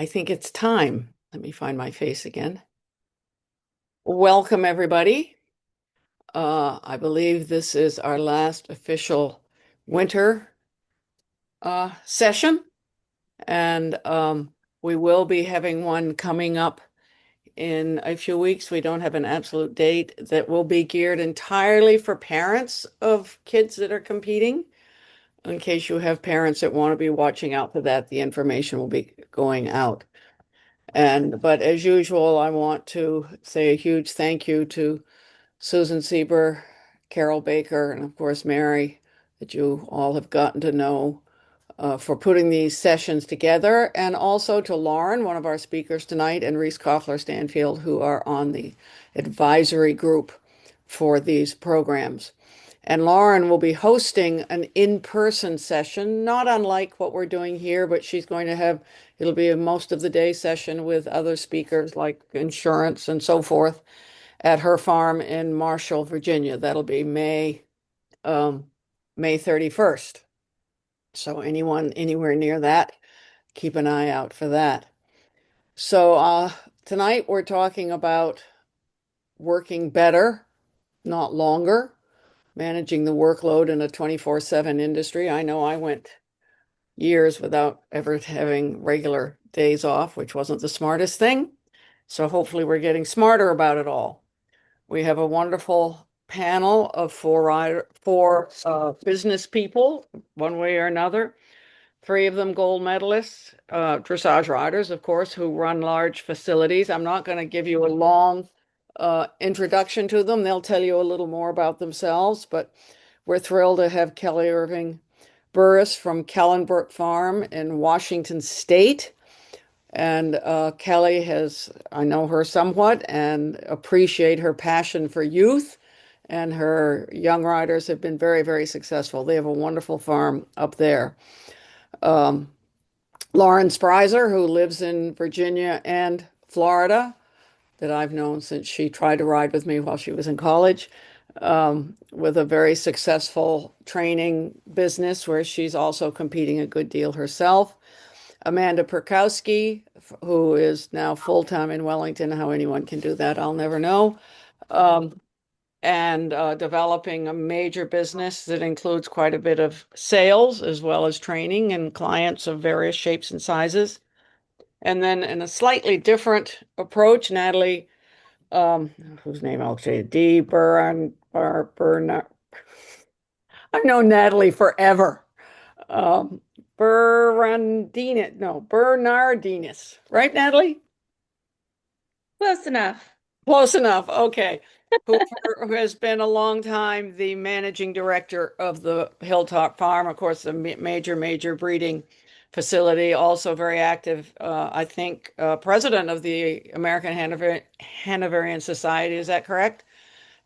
I think it's time. Let me find my face again. Welcome, everybody. I believe this is our last official winter session, and we will be having one coming up in a few weeks. We don't have an absolute date that will be geared entirely for parents of kids that are competing. In case you have parents that want to be watching out for that, the information will be going out. But as usual, I want to say a huge thank you to Susan Sieber, Carol Baker, and of course Mary, that you all have gotten to know for putting these sessions together, and also to Lauren, one of our speakers tonight, and Reese Koffler Stanfield, who are on the advisory group for these programs. And Lauren will be hosting an in-person session, not unlike what we're doing here, but she's going to have, it'll be a most of the day session with other speakers like insurance and so forth at her farm in Marshall, Virginia. That'll be May 31st. So anyone anywhere near that, keep an eye out for that. So tonight we're talking about working better, not longer, managing the workload in a 24/7 industry. I know I went years without ever having regular days off, which wasn't the smartest thing. So hopefully we're getting smarter about it all. We have a wonderful panel of four business people, one way or another. Three of them gold medalists, dressage riders, of course, who run large facilities. I'm not going to give you a long introduction to them. They'll tell you a little more about themselves, but we're thrilled to have Kelly Irving-Burris from Kellenbrook Farm in Washington State. And Kelly I know her somewhat and appreciate her passion for youth. And her young riders have been very, very successful. They have a wonderful farm up there. Um, Lauren Sprieser, who lives in Virginia and Florida, that I've known since she tried to ride with me while she was in college, with a very successful training business where she's also competing a good deal herself. Amanda Perkowski, who is now full-time in Wellington. How anyone can do that, I'll never know. Um, and developing a major business that includes quite a bit of sales as well as training and clients of various shapes and sizes. And then in a slightly different approach, Natalie, whose name I'll say, I've known Natalie forever. Um, Bernardinis, right, Natalie? Close enough. Close enough. Okay. Who has been a long time the managing director of the Hilltop Farm, of course, a major breeding facility, also very active, I think, president of the American Hanoverian Society. Is that correct?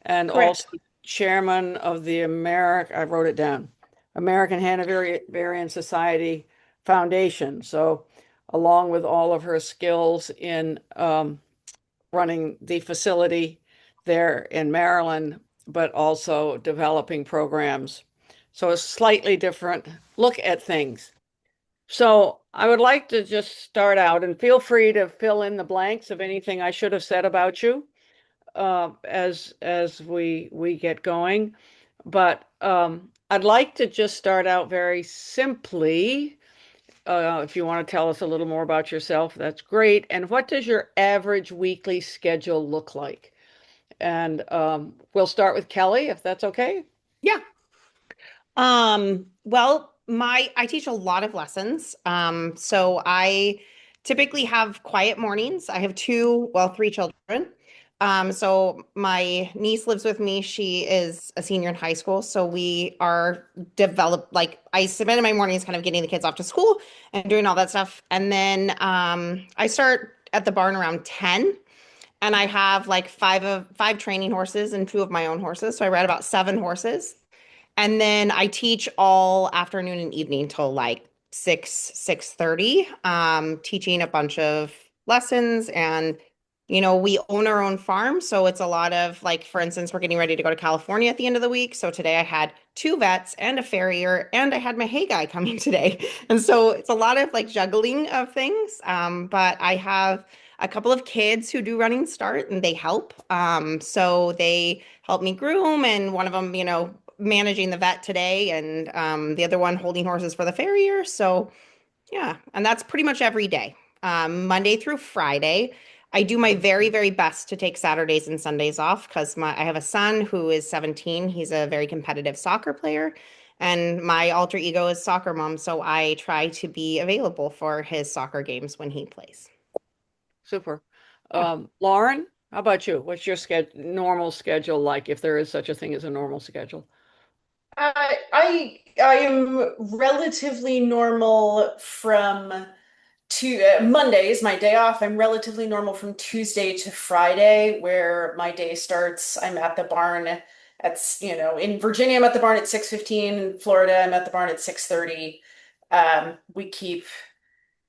And also Correct. chairman of the I wrote it down, American Hanoverian Society Foundation. So, along with all of her skills in running the facility there in Maryland, but also developing programs. So, a slightly different look at things. So, I would like to just start out and feel free to fill in the blanks of anything I should have said about you as we get going. But I'd like to just start out very simply. If you want to tell us a little more about yourself, that's great. And what does your average weekly schedule look like? And we'll start with Kelly, if that's okay. Yeah. Well, I teach a lot of lessons. So I typically have quiet mornings. I have three children. So my niece lives with me. She is a senior in high school. So we are developed, like I spend my mornings kind of getting the kids off to school and doing all that stuff. And then I start at the barn around 10. And I have like five training horses and two of my own horses. So I ride about seven horses. And then I teach all afternoon and evening till like 6:30, teaching a bunch of lessons. And, we own our own farm. So it's a lot of like, for instance, we're getting ready to go to California at the end of the week. So today I had two vets and a farrier, and I had my hay guy coming today. And so it's a lot of like juggling of things. But I have a couple of kids who do running start and they help. So they help me groom, and one of them, managing the vet today, and the other one holding horses for the farrier. So yeah, and that's pretty much every day, Monday through Friday. I do my very, very best to take Saturdays and Sundays off because I have a son who is 17. He's a very competitive soccer player, and my alter ego is soccer mom. So I try to be available for his soccer games when he plays. Super. Yeah. Lauren, how about you? What's your normal schedule like, if there is such a thing as a normal schedule? I am relatively normal from Mondays, my day off. I'm relatively normal from Tuesday to Friday, where my day starts. I'm at the barn in Virginia, I'm at the barn at 6:15. In Florida, I'm at the barn at 6:30. We keep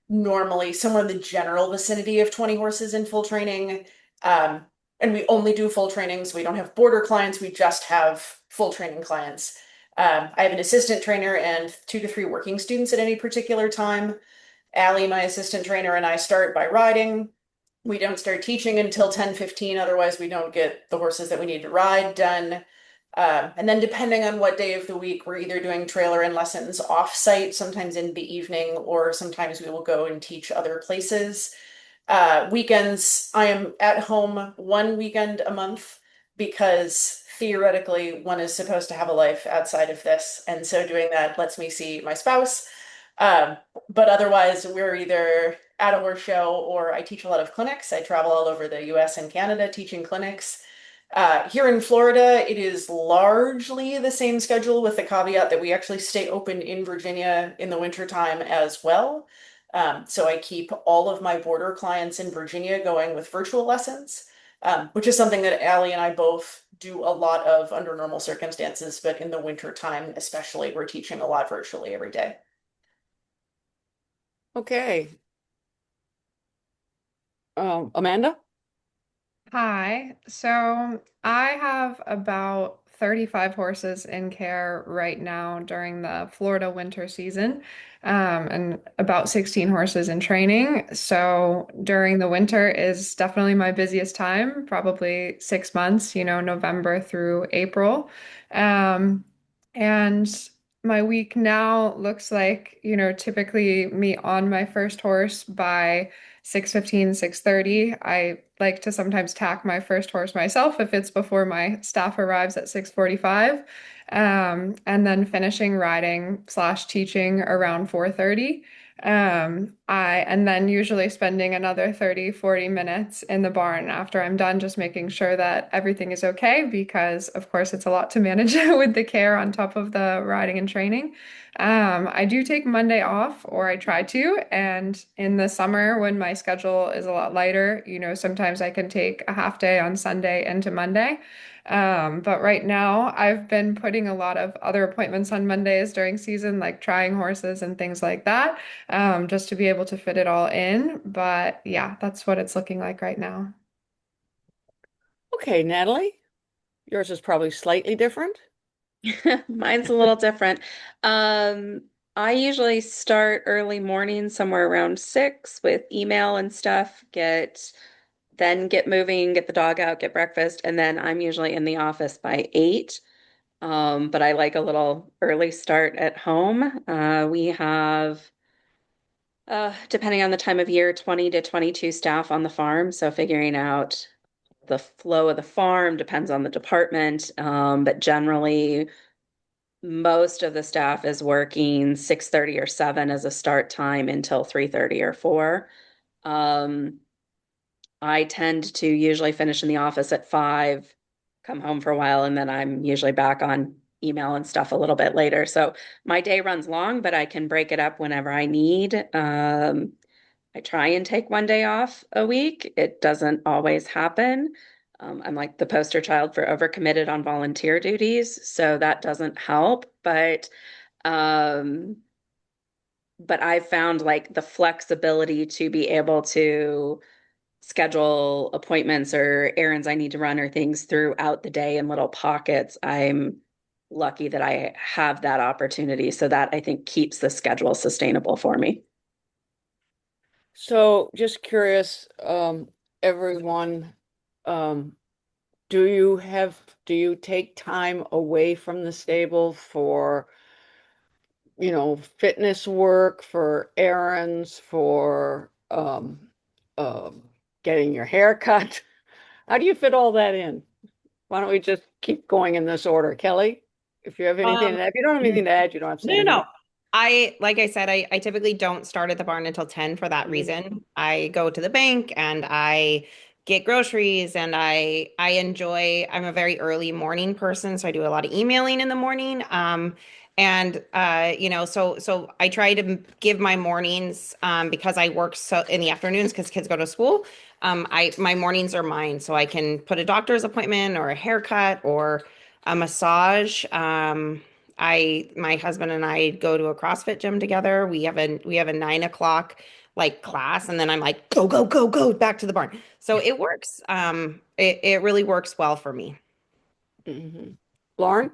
normally somewhere in the general vicinity of 20 horses in full training. Um, and we only do full trainings. We don't have border clients. We just have full training clients. I have an assistant trainer and 2 to 3 working students at any particular time. Allie, my assistant trainer, and I start by riding. We don't start teaching until 10:15. Otherwise, we don't get the horses that we need to ride done. And then depending on what day of the week, we're either doing trailer and lessons off-site, sometimes in the evening, or sometimes we will go and teach other places. Weekends, I am at home 1 weekend a month because theoretically one is supposed to have a life outside of this. And so doing that lets me see my spouse. Um, but otherwise, we're either at a horse show or I teach a lot of clinics. I travel all over the US and Canada teaching clinics. Here in Florida, it is largely the same schedule with the caveat that we actually stay open in Virginia in the wintertime as well. So I keep all of my border clients in Virginia going with virtual lessons, which is something that Allie and I both do a lot of under normal circumstances, but in the winter time especially, we're teaching a lot virtually every day. Okay. Amanda? Hi. So I have about 35 horses in care right now during the Florida winter season, and about 16 horses in training. So during the winter is definitely my busiest time, probably 6 months, November through April. Um, and my week now looks like, typically me on my first horse by 6:15, 6:30. I like to sometimes tack my first horse myself if it's before my staff arrives at 6:45. And then finishing riding slash teaching around 4:30. And then usually spending another 30, 40 minutes in the barn after I'm done, just making sure that everything is okay, because of course it's a lot to manage with the care on top of the riding and training. I do take Monday off, or I try to, and in the summer when my schedule is a lot lighter, sometimes I can take a half day on Sunday into Monday. But right now I've been putting a lot of other appointments on Mondays during season, like trying horses and things like that, just to be able to fit it all in. But yeah, that's what it's looking like right now. Okay, Natalie. Yours is probably slightly different. Mine's a little different. Um, I usually start early morning, somewhere around 6 with email and stuff, get moving, get the dog out, get breakfast, and then I'm usually in the office by 8. But I like a little early start at home. We have depending on the time of year, 20 to 22 staff on the farm. So figuring out the flow of the farm depends on the department. But generally, most of the staff is working 6:30 or 7 as a start time until 3:30 or 4. Um, I tend to usually finish in the office at 5, come home for a while, and then I'm usually back on email and stuff a little bit later. So my day runs long, but I can break it up whenever I need. I try and take one day off a week. It doesn't always happen. I'm like the poster child for overcommitted on volunteer duties, so that doesn't help. Um, but I've found like the flexibility to be able to schedule appointments or errands I need to run or things throughout the day in little pockets. I'm lucky that I have that opportunity. So that I think keeps the schedule sustainable for me. So just curious, everyone, um, do you take time away from the stable for, fitness work, for errands, for getting your hair cut? How do you fit all that in? Why don't we just keep going in this order? Kelly, if you have anything Um, to add, if you don't have anything to add, you don't have to say No, no, anything. no. Like I said, I typically don't start at the barn until 10 for that Mhm. reason. I go to the bank and I get groceries and I'm a very early morning person, so I do a lot of emailing in the morning. So I try to give my mornings, because I work so in the afternoons because kids go to school. My mornings are mine, so I can put a doctor's appointment or a haircut or a massage. My husband and I go to a CrossFit gym together. We have a 9 o'clock like class, and then I'm like, go, go, go, go back to the barn. So it works. It really works well for me. Mhm. Lauren?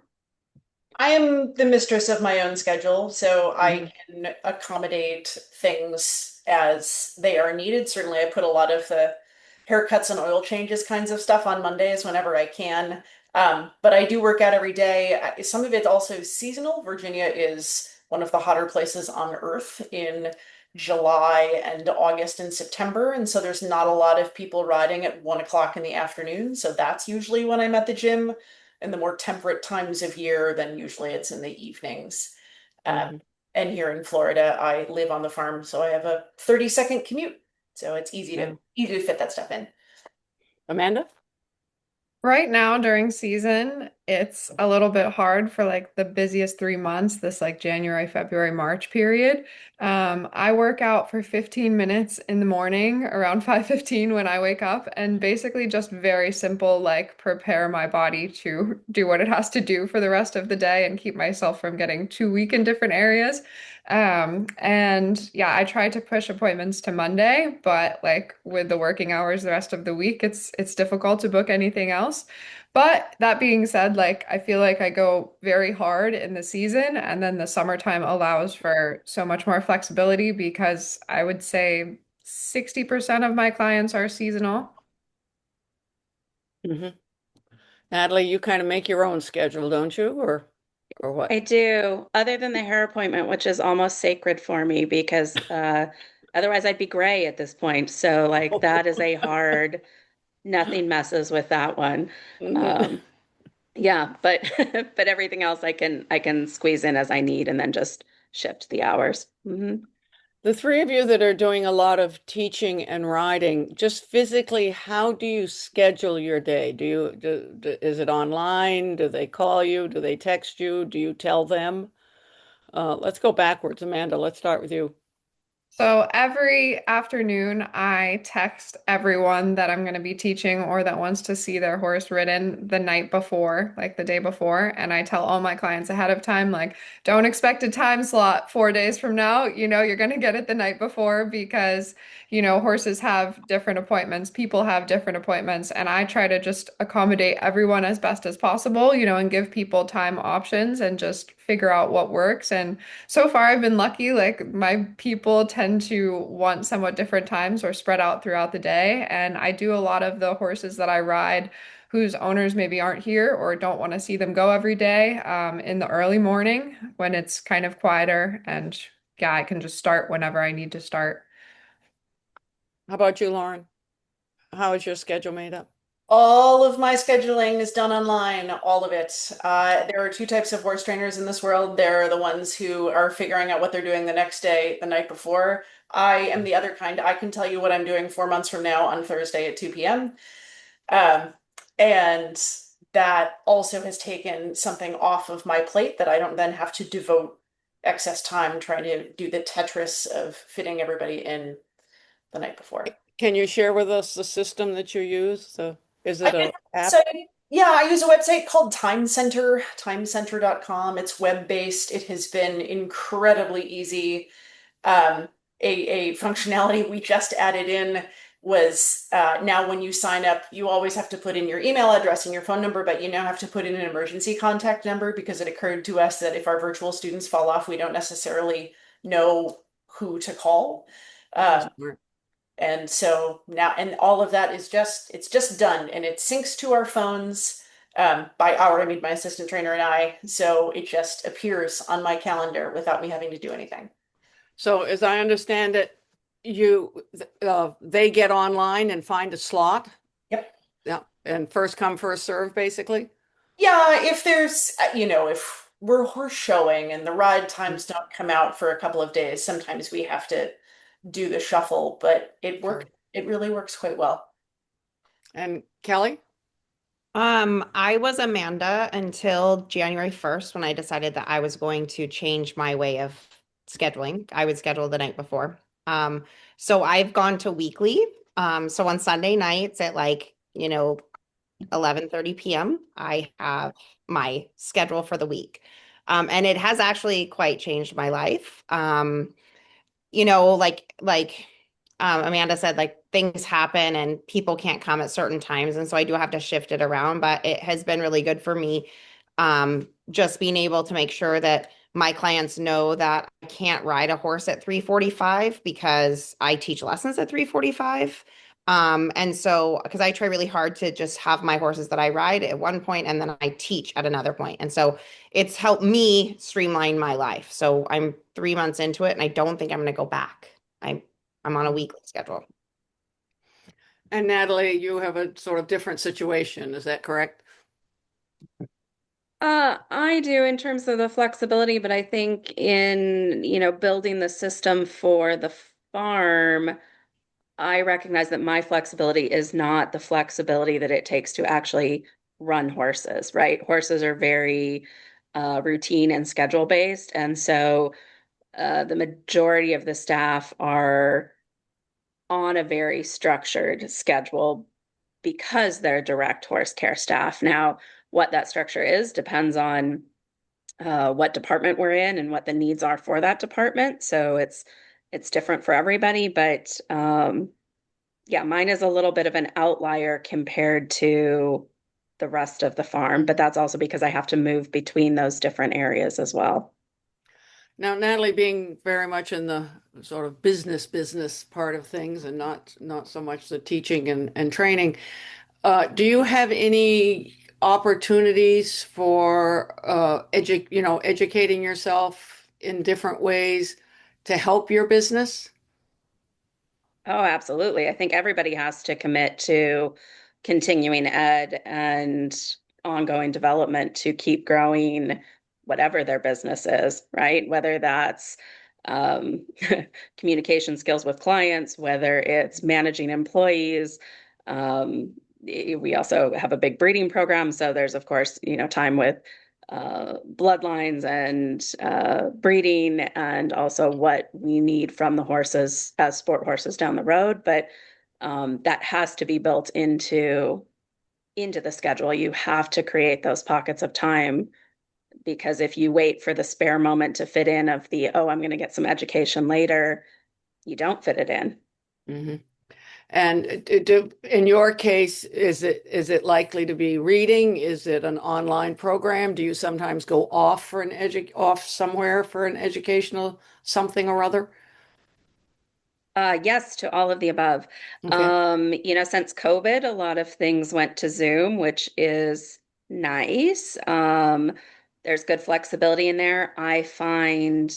I am the mistress of my own schedule, so I Mhm. can accommodate things as they are needed. Certainly, I put a lot of the haircuts and oil changes kinds of stuff on Mondays whenever I can. But I do work out every day. Some of it's also seasonal. Virginia is one of the hotter places on earth in July and August and September, and so there's not a lot of people riding at 1 o'clock in the afternoon. So that's usually when I'm at the gym in the more temperate times of year, then usually it's in the evenings. Uh, Mhm. and here in Florida, I live on the farm, so I have a 30-second commute. So it's Yeah. easy to fit that stuff in. Amanda? Right now during season, it's a little bit hard for like the busiest 3 months, this like January, February, March period. I work out for 15 minutes in the morning around 5:15 when I wake up, and basically just very simple, like prepare my body to do what it has to do for the rest of the day and keep myself from getting too weak in different areas. And yeah, I try to push appointments to Monday, but like with the working hours the rest of the week, it's difficult to book anything else. But that being said, like I feel like I go very hard in the season, and then the summertime allows for so much more flexibility because I would say 60% of my clients are seasonal. Hmm. Natalie, you kind of make your own schedule, don't you? Or what? I do, other than the hair appointment, which is almost sacred for me because otherwise I'd be gray at this point. So like that is a hard, nothing messes with that one. Mhm. Um, yeah, but but everything else I can squeeze in as I need and then just shift the hours. The three of you that are doing a lot of teaching and riding, just physically, how do you schedule your day? Is it online? Do they call you? Do they text you? Do you tell them? Let's go backwards. Amanda, let's start with you. So every afternoon, I text everyone that I'm going to be teaching or that wants to see their horse ridden the night before, like the day before. And I tell all my clients ahead of time, like, don't expect a time slot 4 days from now. You're going to get it the night before because, horses have different appointments, people have different appointments. And I try to just accommodate everyone as best as possible, and give people time options and just figure out what works. And so far, I've been lucky. Like my people tend to want somewhat different times or spread out throughout the day. And I do a lot of the horses that I ride whose owners maybe aren't here or don't want to see them go every day, in the early morning when it's kind of quieter. And yeah, I can just start whenever I need to start. How about you, Lauren? How is your schedule made up? All of my scheduling is done online, all of it. There are two types of horse trainers in this world. There are the ones who are figuring out what they're doing the next day, the night before. I am the other kind. I can tell you what I'm doing 4 months from now on Thursday at 2 p.m. Um, and that also has taken something off of my plate that I don't then have to devote excess time trying to do the Tetris of fitting everybody in the night before. Can you share with us the system that you use? Is I it use a a app? website. Yeah, I use a website called Time Center, timecenter.com. It's web-based. It has been incredibly easy. Um, a functionality we just added in was now when you sign up, you always have to put in your email address and your phone number, but you now have to put in an emergency contact number because it occurred to us that if our virtual students fall off, we don't necessarily know who to call. Smart. And so now, and all of that is it's just done and it syncs to our phones. By our, I mean my assistant trainer and I. So it just appears on my calendar without me having to do anything. So as I understand it, they get online and find a slot. Yep. Yeah. And first come, first serve, basically. Yeah, if there's, if we're horse showing and the ride times don't come out for a couple of days, sometimes we have to do the shuffle, but Sure. it really works quite well. And Kelly? I was Amanda until January 1st when I decided that I was going to change my way of scheduling. I would schedule the night before. So I've gone to weekly. So on Sunday nights at 11:30 p.m., I have my schedule for the week. And it has actually quite changed my life. Amanda said, like things happen and people can't come at certain times. And so I do have to shift it around, but it has been really good for me. Just being able to make sure that my clients know that I can't ride a horse at 3:45 because I teach lessons at 3:45. And so, because I try really hard to just have my horses that I ride at one point and then I teach at another point. And so it's helped me streamline my life. So I'm 3 months into it and I don't think I'm going to go back. I'm on a weekly schedule. And Natalie, you have a sort of different situation. Is that correct? I do in terms of the flexibility, but I think in, building the system for the farm, I recognize that my flexibility is not the flexibility that it takes to actually run horses, right? Horses are very routine and schedule based. And so the majority of the staff are on a very structured schedule because they're direct horse care staff. Now, what that structure is depends on what department we're in and what the needs are for that department. So it's different for everybody, but yeah, mine is a little bit of an outlier compared to the rest of the farm, but that's also because I have to move between those different areas as well. Now, Natalie, being very much in the sort of business part of things and not so much the teaching and training, do you have any opportunities for educating yourself in different ways to help your business? Oh, absolutely. I think everybody has to commit to continuing ed and ongoing development to keep growing whatever their business is, right? Whether that's um, communication skills with clients, whether it's managing employees. We also have a big breeding program. So there's, of course, time with bloodlines and breeding, and also what we need from the horses as sport horses down the road. But that has to be built into the schedule. You have to create those pockets of time because if you wait for the spare moment to fit in of I'm going to get some education later, you don't fit it in. Mm-hmm. And in your case, is it likely to be reading? Is it an online program? Do you sometimes go off somewhere for an educational something or other? Yes, to all of the above. Okay. Since COVID, a lot of things went to Zoom, which is nice. There's good flexibility in there. I find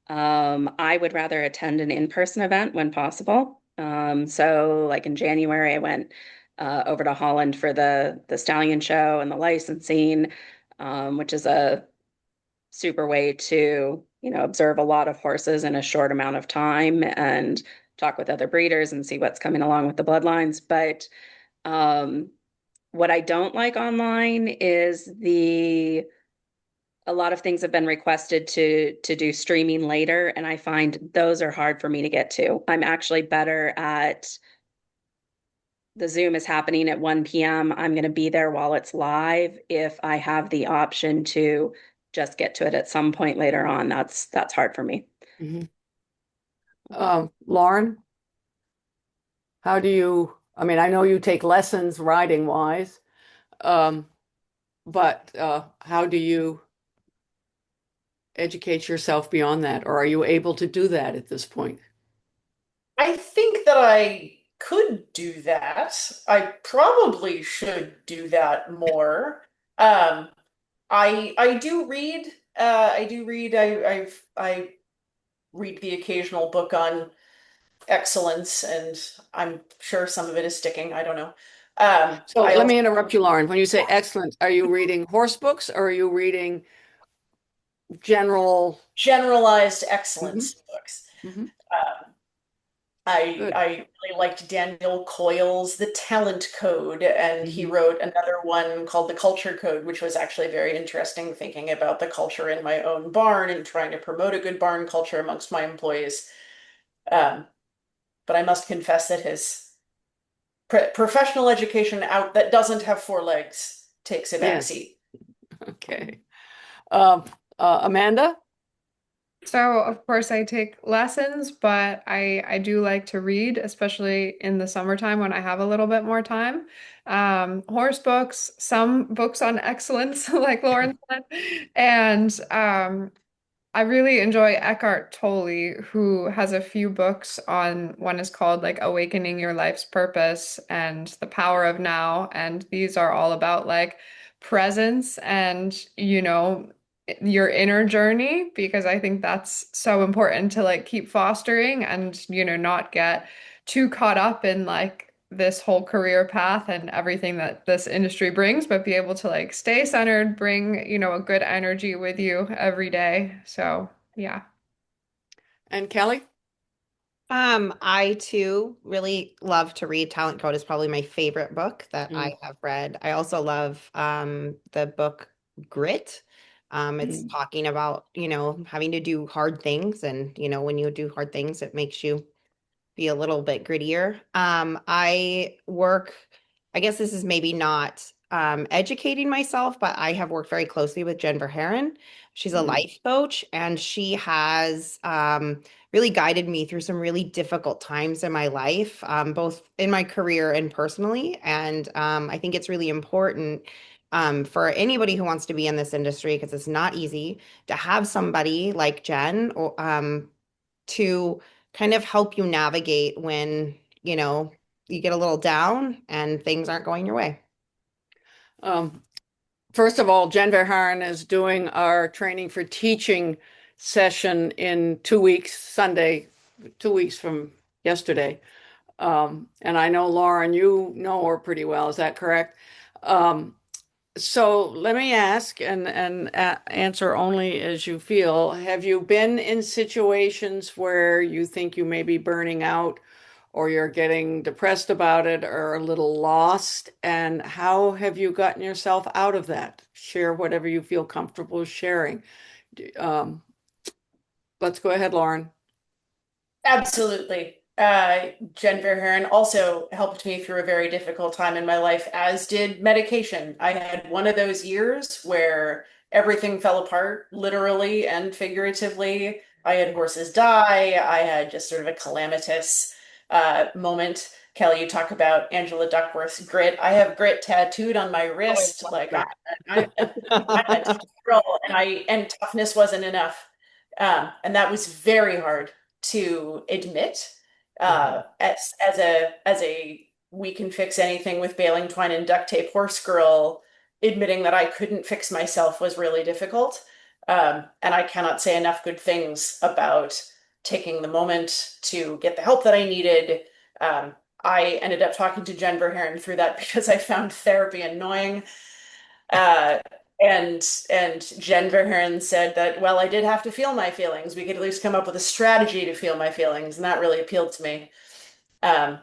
I would rather attend an in-person event when possible. So like in January, I went over to Holland for the stallion show and the licensing, which is a super way to, observe a lot of horses in a short amount of time and talk with other breeders and see what's coming along with the bloodlines. But um, what I don't like online is a lot of things have been requested to do streaming later, and I find those are hard for me to get to. I'm actually better at the Zoom is happening at 1 p.m. I'm going to be there while it's live. If I have the option to just get to it at some point later on, that's hard for me. Mm-hmm. Lauren? How do you, I mean, I know you take lessons riding wise, um, but how do you educate yourself beyond that? Or are you able to do that at this point? I think that I could do that. I probably should do that more. Um, I do read. I do read. I read the occasional book on excellence, and I'm sure some of it is sticking. I don't know. So I let also me interrupt you, Lauren. When you say excellent, are you reading horse books or are you reading general? generalized Mhm, excellence books. mhm. Um, I Good. I really liked Daniel Coyle's The Talent Code, and he Mhm. wrote another one called The Culture Code, which was actually very interesting, thinking about the culture in my own barn and trying to promote a good barn culture amongst my employees. Um, but I must confess that his professional education out that doesn't have four legs takes a back Yes. seat. Okay. Um, Amanda? So, of course, I take lessons, but I do like to read, especially in the summertime when I have a little bit more time. Horse books, some books on excellence, like Lauren said, and I really enjoy Eckhart Tolle, who has a few books on one is called like Awakening Your Life's Purpose and The Power of Now. And these are all about like presence and, your inner journey, because I think that's so important to like keep fostering and, not get too caught up in like this whole career path and everything that this industry brings, but be able to like stay centered, bring, a good energy with you every day. So, yeah. And Kelly? I too really love to read. Talent Code is probably my favorite book that Mm, I have read. I also love the book Grit. It's mm. talking about, having to do hard things, and when you do hard things, it makes you be a little bit grittier. I guess this is maybe not educating myself, but I have worked very closely with Jen Verheeren. She's a Mm. life coach, and she has really guided me through some really difficult times in my life, both in my career and personally. And I think it's really important for anybody who wants to be in this industry, because it's not easy, to have somebody like Jen or to kind of help you navigate when, you get a little down and things aren't going your way. Um, First of all, Jen Verheeren is doing our training for teaching session in 2 weeks, Sunday, 2 weeks from yesterday. And I know Lauren, you know her pretty well. Is that correct? Um, so let me ask and answer only as you feel. Have you been in situations where you think you may be burning out or you're getting depressed about it or a little lost? And how have you gotten yourself out of that? Share whatever you feel comfortable sharing. Um, let's go ahead, Lauren. Absolutely. Jen Verheeren also helped me through a very difficult time in my life, as did medication. I had one of those years where everything fell apart, literally and figuratively. I had horses die. I had just sort of a calamitous moment. Kelly, you talk about Angela Duckworth's grit. I have grit tattooed on my Oh, I wrist. love Like I'm a that. tough girl, and toughness wasn't enough. And that was very hard to admit Mhm. as a we can fix anything with baling twine and duct tape horse girl. Admitting that I couldn't fix myself was really difficult. And I cannot say enough good things about taking the moment to get the help that I needed. Um, I ended up talking to Jen Verheeren through that because I found therapy annoying. Uh, and Jen Verheeren said that, well, I did have to feel my feelings. We could at least come up with a strategy to feel my feelings, and that really appealed to me. Um,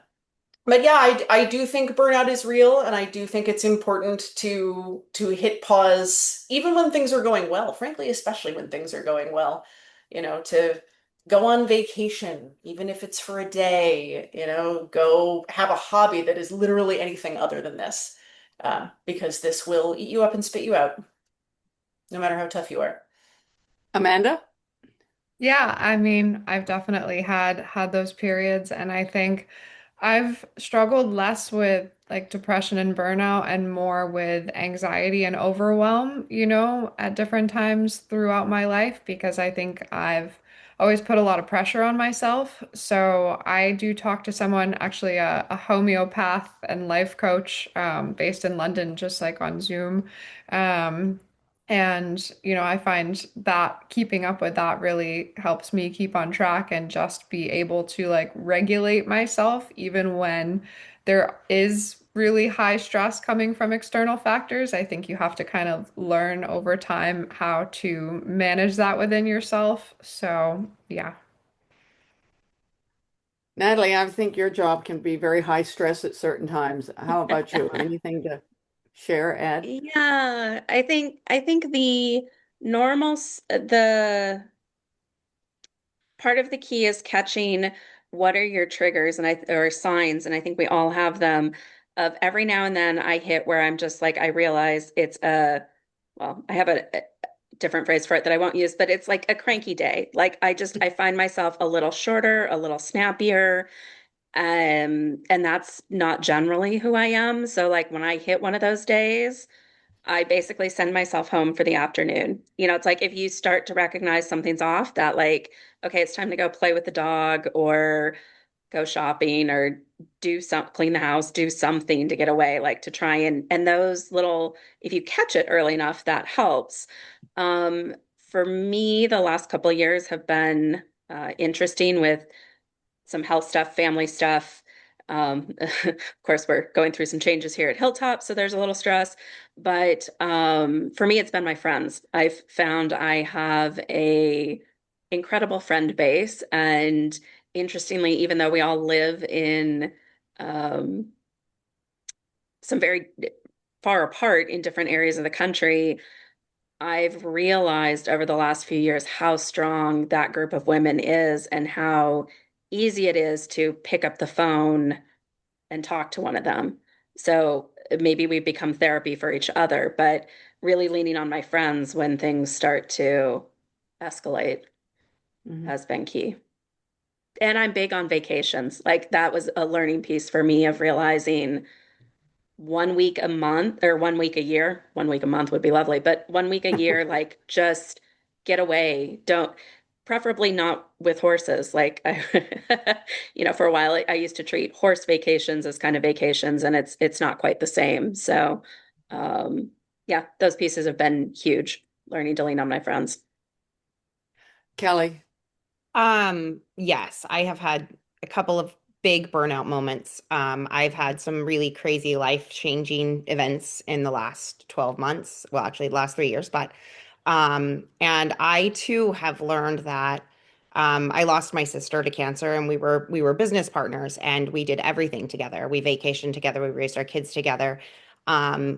but yeah, I do think burnout is real, and I do think it's important to hit pause even when things are going well. Frankly, especially when things are going well, to go on vacation, even if it's for a day, go have a hobby that is literally anything other than this, because this will eat you up and spit you out, no matter how tough you are. Amanda? Yeah, I mean, I've definitely had those periods, and I think I've struggled less with like depression and burnout and more with anxiety and overwhelm, at different times throughout my life because I think I've always put a lot of pressure on myself. So I do talk to someone, actually a homeopath and life coach, based in London, just like on Zoom. Um, and I find that keeping up with that really helps me keep on track and just be able to like regulate myself even when there is really high stress coming from external factors. I think you have to kind of learn over time how to manage that within yourself. So, yeah. Natalie, I think your job can be very high stress at certain times. How about you? Anything to share, Ed? Yeah, I think the part of the key is catching what are your triggers and I or signs, and I think we all have them of every now and then I hit where I'm just like I realize it's I have a different phrase for it that I won't use, but it's like a cranky day. Like I find myself a little shorter, a little snappier. And that's not generally who I am. So like when I hit one of those days, I basically send myself home for the afternoon. It's like if you start to recognize something's off, that like, okay, it's time to go play with the dog or go shopping or clean the house, do something to get away, like to try and those little, if you catch it early enough, that helps. For me, the last couple of years have been interesting with some health stuff, family stuff. Of course, we're going through some changes here at Hilltop, so there's a little stress. But for me, it's been my friends. I've found I have a incredible friend base, and interestingly, even though we all live in um, some very far apart in different areas of the country, I've realized over the last few years how strong that group of women is and how easy it is to pick up the phone and talk to one of them. So maybe we've become therapy for each other, but really leaning on my friends when things start to escalate Mhm. has been key. And I'm big on vacations. Like that was a learning piece for me of realizing 1 week a month or 1 week a year. 1 week a month would be lovely, but 1 week a year, like just get away. Don't, preferably not with horses. Like for a while I used to treat horse vacations as kind of vacations, and it's not quite the same. So, um, yeah, those pieces have been huge. Learning to lean on my friends. Kelly. Yes, I have had a couple of big burnout moments. I've had some really crazy life-changing events in the last 12 months. Well, actually, the last 3 years, but and I too have learned that I lost my sister to cancer, and we were business partners, and we did everything together. We vacationed together, we raised our kids together,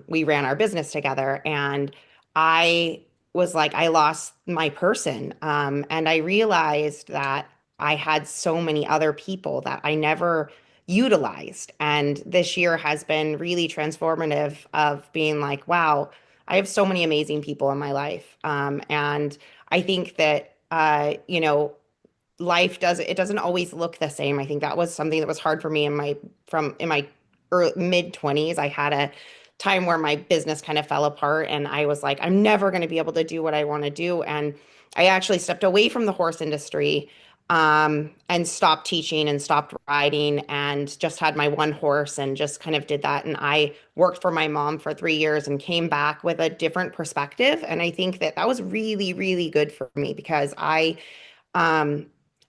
we ran our business together, and I was like, I lost my person. And I realized that I had so many other people that I never utilized. And this year has been really transformative of being like, wow, I have so many amazing people in my life. And I think that, life doesn't always look the same. I think that was something that was hard for me in my early, mid 20s. I had a time where my business kind of fell apart and I was like, I'm never going to be able to do what I want to do. And I actually stepped away from the horse industry, and stopped teaching and stopped riding and just had my one horse and just kind of did that. And I worked for my mom for 3 years and came back with a different perspective. And I think that that was really, really good for me because um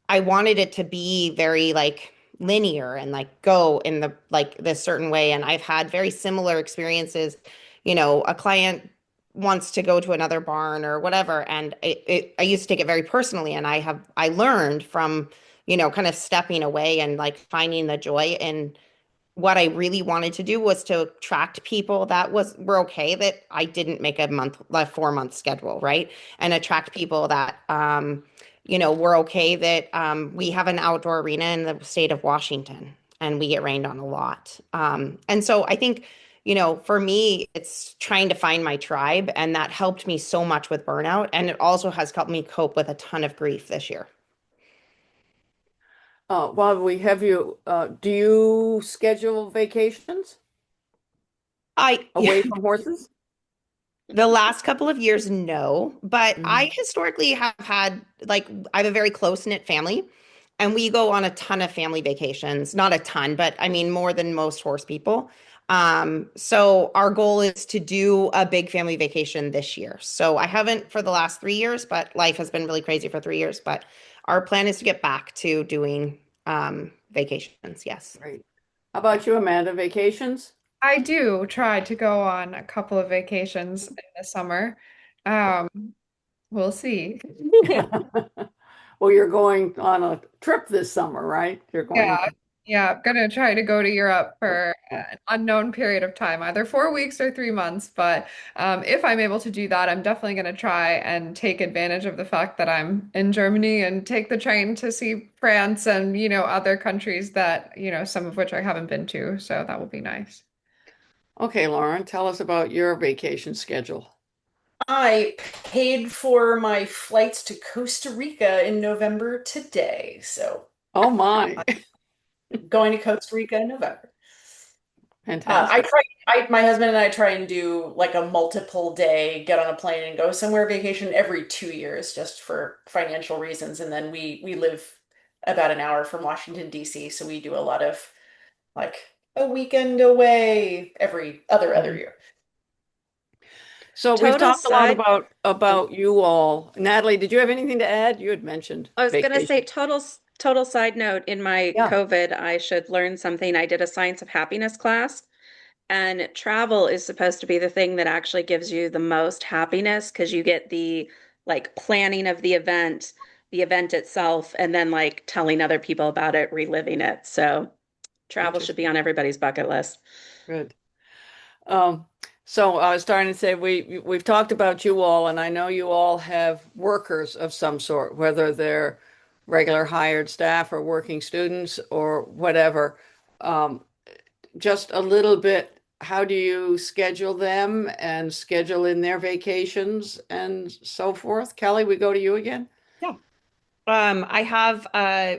I wanted it to be very like linear and like go in the like this certain way, and I've had very similar experiences. A client wants to go to another barn or whatever, and I used to take it very personally, and I learned from kind of stepping away and like finding the joy in what I really wanted to do was to attract people that were okay that I didn't make a 4 month schedule, right? And attract people that were okay that we have an outdoor arena in the state of Washington and we get rained on a lot. And so I think, for me, it's trying to find my tribe, and that helped me so much with burnout. And it also has helped me cope with a ton of grief this year. While we have you, do you schedule vacations I away from horses? The last couple of years, no, but I Mhm. historically have had like I have a very close-knit family and we go on a ton of family vacations. Not a ton, but I mean more than most horse people. So our goal is to do a big family vacation this year. So I haven't for the last 3 years, but life has been really crazy for 3 years. But our plan is to get back to doing vacations. Yes. Great. How about you, Amanda? Vacations? I do try to go on a couple of vacations in the summer. Um, we'll see. Well, you're going on a trip this summer, right? You're going. Yeah, yeah, I'm gonna try to go to Europe for an unknown period of time, either 4 weeks or 3 months. But if I'm able to do that, I'm definitely gonna try and take advantage of the fact that I'm in Germany and take the train to see France and, other countries that, some of which I haven't been to. So that will be nice. Okay, Lauren, tell us about your vacation schedule. I paid for my flights to Costa Rica in November today. So Oh my, I'm going to Costa Rica in November. I fantastic. try, my husband and I try and do like a multiple day, get on a plane and go somewhere vacation every 2 years just for financial reasons. And then we live about an hour from Washington, D.C. So we do a lot of like a weekend away every other Mhm. year. So we've Total talked a lot side. about you all. Natalie, did you have anything to add? You had mentioned I was gonna say vacation. total side note, in my Yeah, COVID, I should learn something. I did a science of happiness class, and travel is supposed to be the thing that actually gives you the most happiness because you get the like planning of the event itself, and then like telling other people about it, reliving it. So travel should be interesting. on everybody's bucket list. Good. Um, so I was starting to say we've talked about you all, and I know you all have workers of some sort, whether they're regular hired staff or working students or whatever. Um, just a little bit, how do you schedule them and schedule in their vacations and so forth? Kelly, we go to you again. Yeah. I have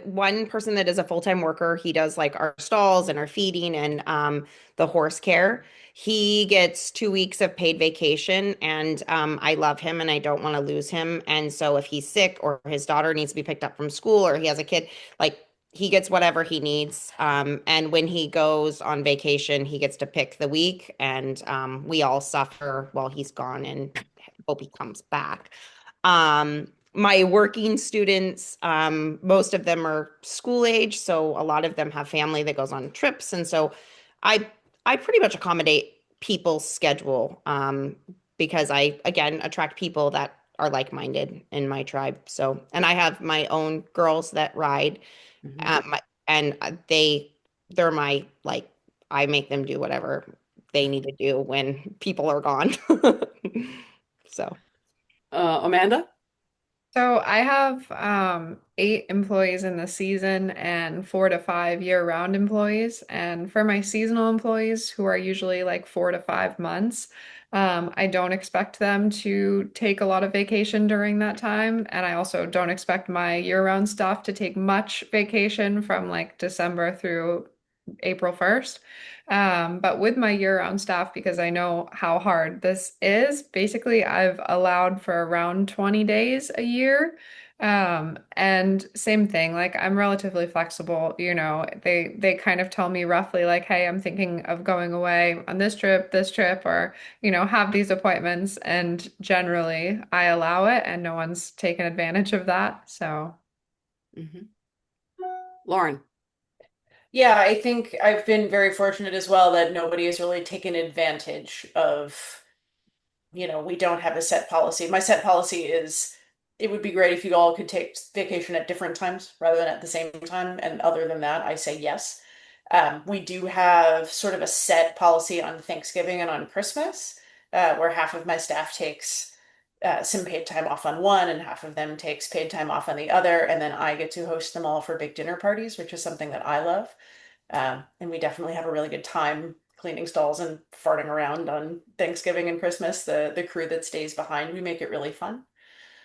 one person that is a full-time worker. He does like our stalls and our feeding and the horse care. He gets 2 weeks of paid vacation, and I love him and I don't want to lose him. And so if he's sick or his daughter needs to be picked up from school or he has a kid, like he gets whatever he needs. And when he goes on vacation, he gets to pick the week, and we all suffer while he's gone and hope he comes back. My working students, most of them are school age, so a lot of them have family that goes on trips, and so I I pretty much accommodate people's schedule because I again attract people that are like-minded in my tribe. So, and I have my own girls that ride, Mhm. and they're my like I make them do whatever they need to do when people are gone. So. Amanda? So I have 8 employees in the season and 4 to 5 year-round employees. And for my seasonal employees, who are usually like 4 to 5 months, I don't expect them to take a lot of vacation during that time. And I also don't expect my year-round staff to take much vacation from like December through April 1st. But with my year-round staff, because I know how hard this is, basically I've allowed for around 20 days a year. And same thing, like I'm relatively flexible, they kind of tell me roughly like, hey, I'm thinking of going away on this trip, or, have these appointments, and generally I allow it and no one's taken advantage of that. So Mhm. Lauren. Yeah, I think I've been very fortunate as well that nobody has really taken advantage of, we don't have a set policy. My set policy is it would be great if you all could take vacation at different times rather than at the same time. And other than that, I say yes. We do have sort of a set policy on Thanksgiving and on Christmas, where half of my staff takes some paid time off on one and half of them takes paid time off on the other. And then I get to host them all for big dinner parties, which is something that I love. And we definitely have a really good time cleaning stalls and farting around on Thanksgiving and Christmas. The crew that stays behind, we make it really fun.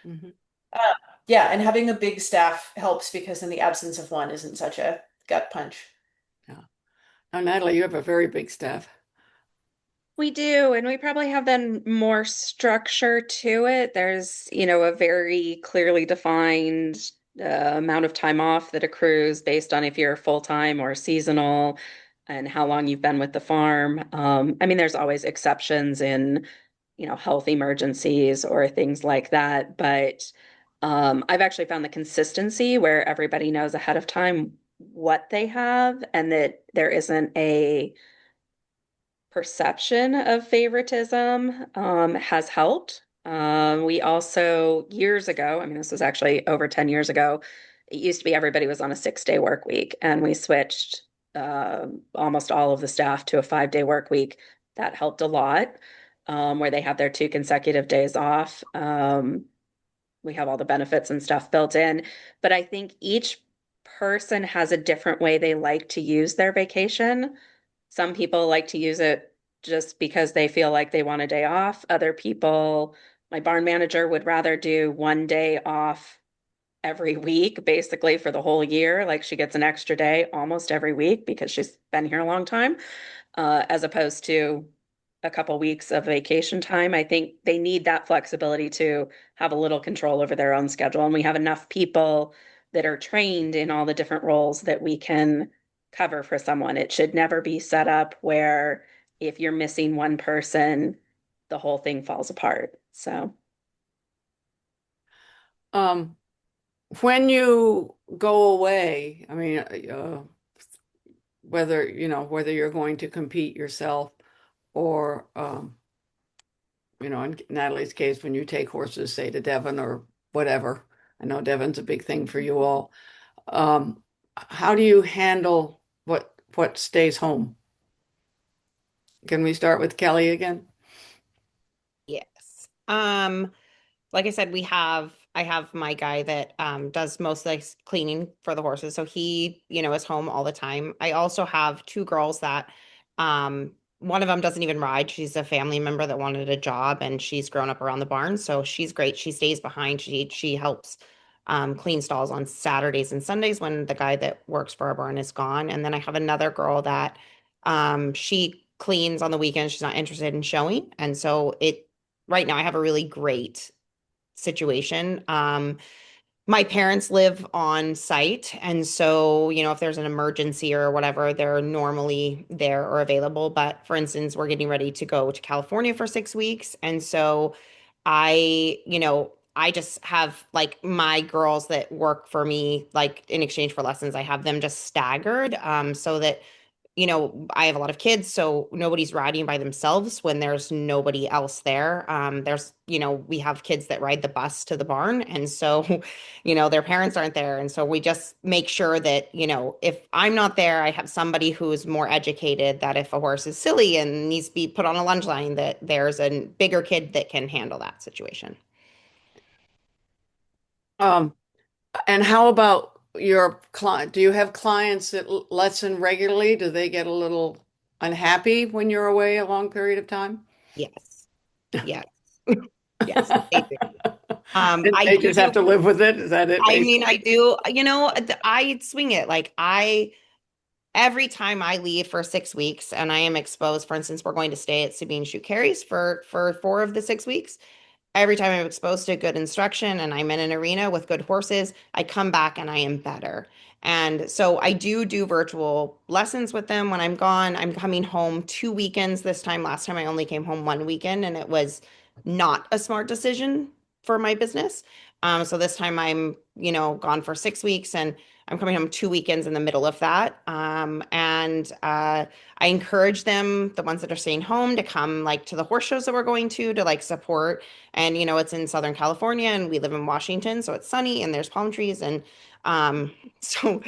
Mhm. Yeah, and having a big staff helps because in the absence of one isn't such a gut punch. Yeah. Now, Natalie, you have a very big staff. We do, and we probably have then more structure to it. There's, a very clearly defined amount of time off that accrues based on if you're full-time or seasonal and how long you've been with the farm. I mean, there's always exceptions in, health emergencies or things like that, but I've actually found the consistency where everybody knows ahead of time what they have and that there isn't a perception of favoritism has helped. We also, years ago, I mean, this was actually over 10 years ago, it used to be everybody was on a 6-day work week, and we switched almost all of the staff to a 5-day work week. That helped a lot, where they have their 2 consecutive days off. We have all the benefits and stuff built in, but I think each person has a different way they like to use their vacation. Some people like to use it just because they feel like they want a day off. Other people, my barn manager would rather do 1 day off every week, basically for the whole year. Like she gets an extra day almost every week because she's been here a long time, as opposed to a couple weeks of vacation time. I think they need that flexibility to have a little control over their own schedule. And we have enough people that are trained in all the different roles that we can cover for someone. It should never be set up where if you're missing one person, the whole thing falls apart. So, Um, when you go away, I mean, whether you're going to compete yourself or, in Natalie's case, when you take horses, say to Devon or whatever. I know Devon's a big thing for you all. Um, how do you handle what stays home? Can we start with Kelly again? Yes. Like I said, I have my guy that does most of the cleaning for the horses. So he, is home all the time. I also have two girls that one of them doesn't even ride. She's a family member that wanted a job and she's grown up around the barn. So she's great. She stays behind. She helps clean stalls on Saturdays and Sundays when the guy that works for our barn is gone. And then I have another girl that she cleans on the weekends. She's not interested in showing. And so right now I have a really great situation. My parents live on site, and so, if there's an emergency or whatever, they're normally there or available. But for instance, we're getting ready to go to California for 6 weeks, and so I just have like my girls that work for me, like in exchange for lessons, I have them just staggered, so that I have a lot of kids, so nobody's riding by themselves when there's nobody else there. We have kids that ride the bus to the barn, and so, their parents aren't there. And so we just make sure that, if I'm not there, I have somebody who's more educated that if a horse is silly and needs to be put on a lunge line, that there's a bigger kid that can handle that situation. Um, and how about your client? Do you have clients that lesson regularly? Do they get a little unhappy when you're away a long period of time? Yes. Yes. Yes. They do. And I they just have do. to live with it? Is that it, I mean, basically? I do, I swing it. Like every time I leave for 6 weeks and I am exposed, for instance, we're going to stay at Sabine Shoot Carries for 4 of the 6 weeks. Every time I'm exposed to good instruction and I'm in an arena with good horses, I come back and I am better. And so I do virtual lessons with them when I'm gone. I'm coming home 2 weekends this time. Last time I only came home one weekend and it was not a smart decision for my business. So this time I'm, gone for 6 weeks and I'm coming home 2 weekends in the middle of that. I encourage them, the ones that are staying home, to come like to the horse shows that we're going to like support. And it's in Southern California and we live in Washington, so it's sunny and there's palm trees and um so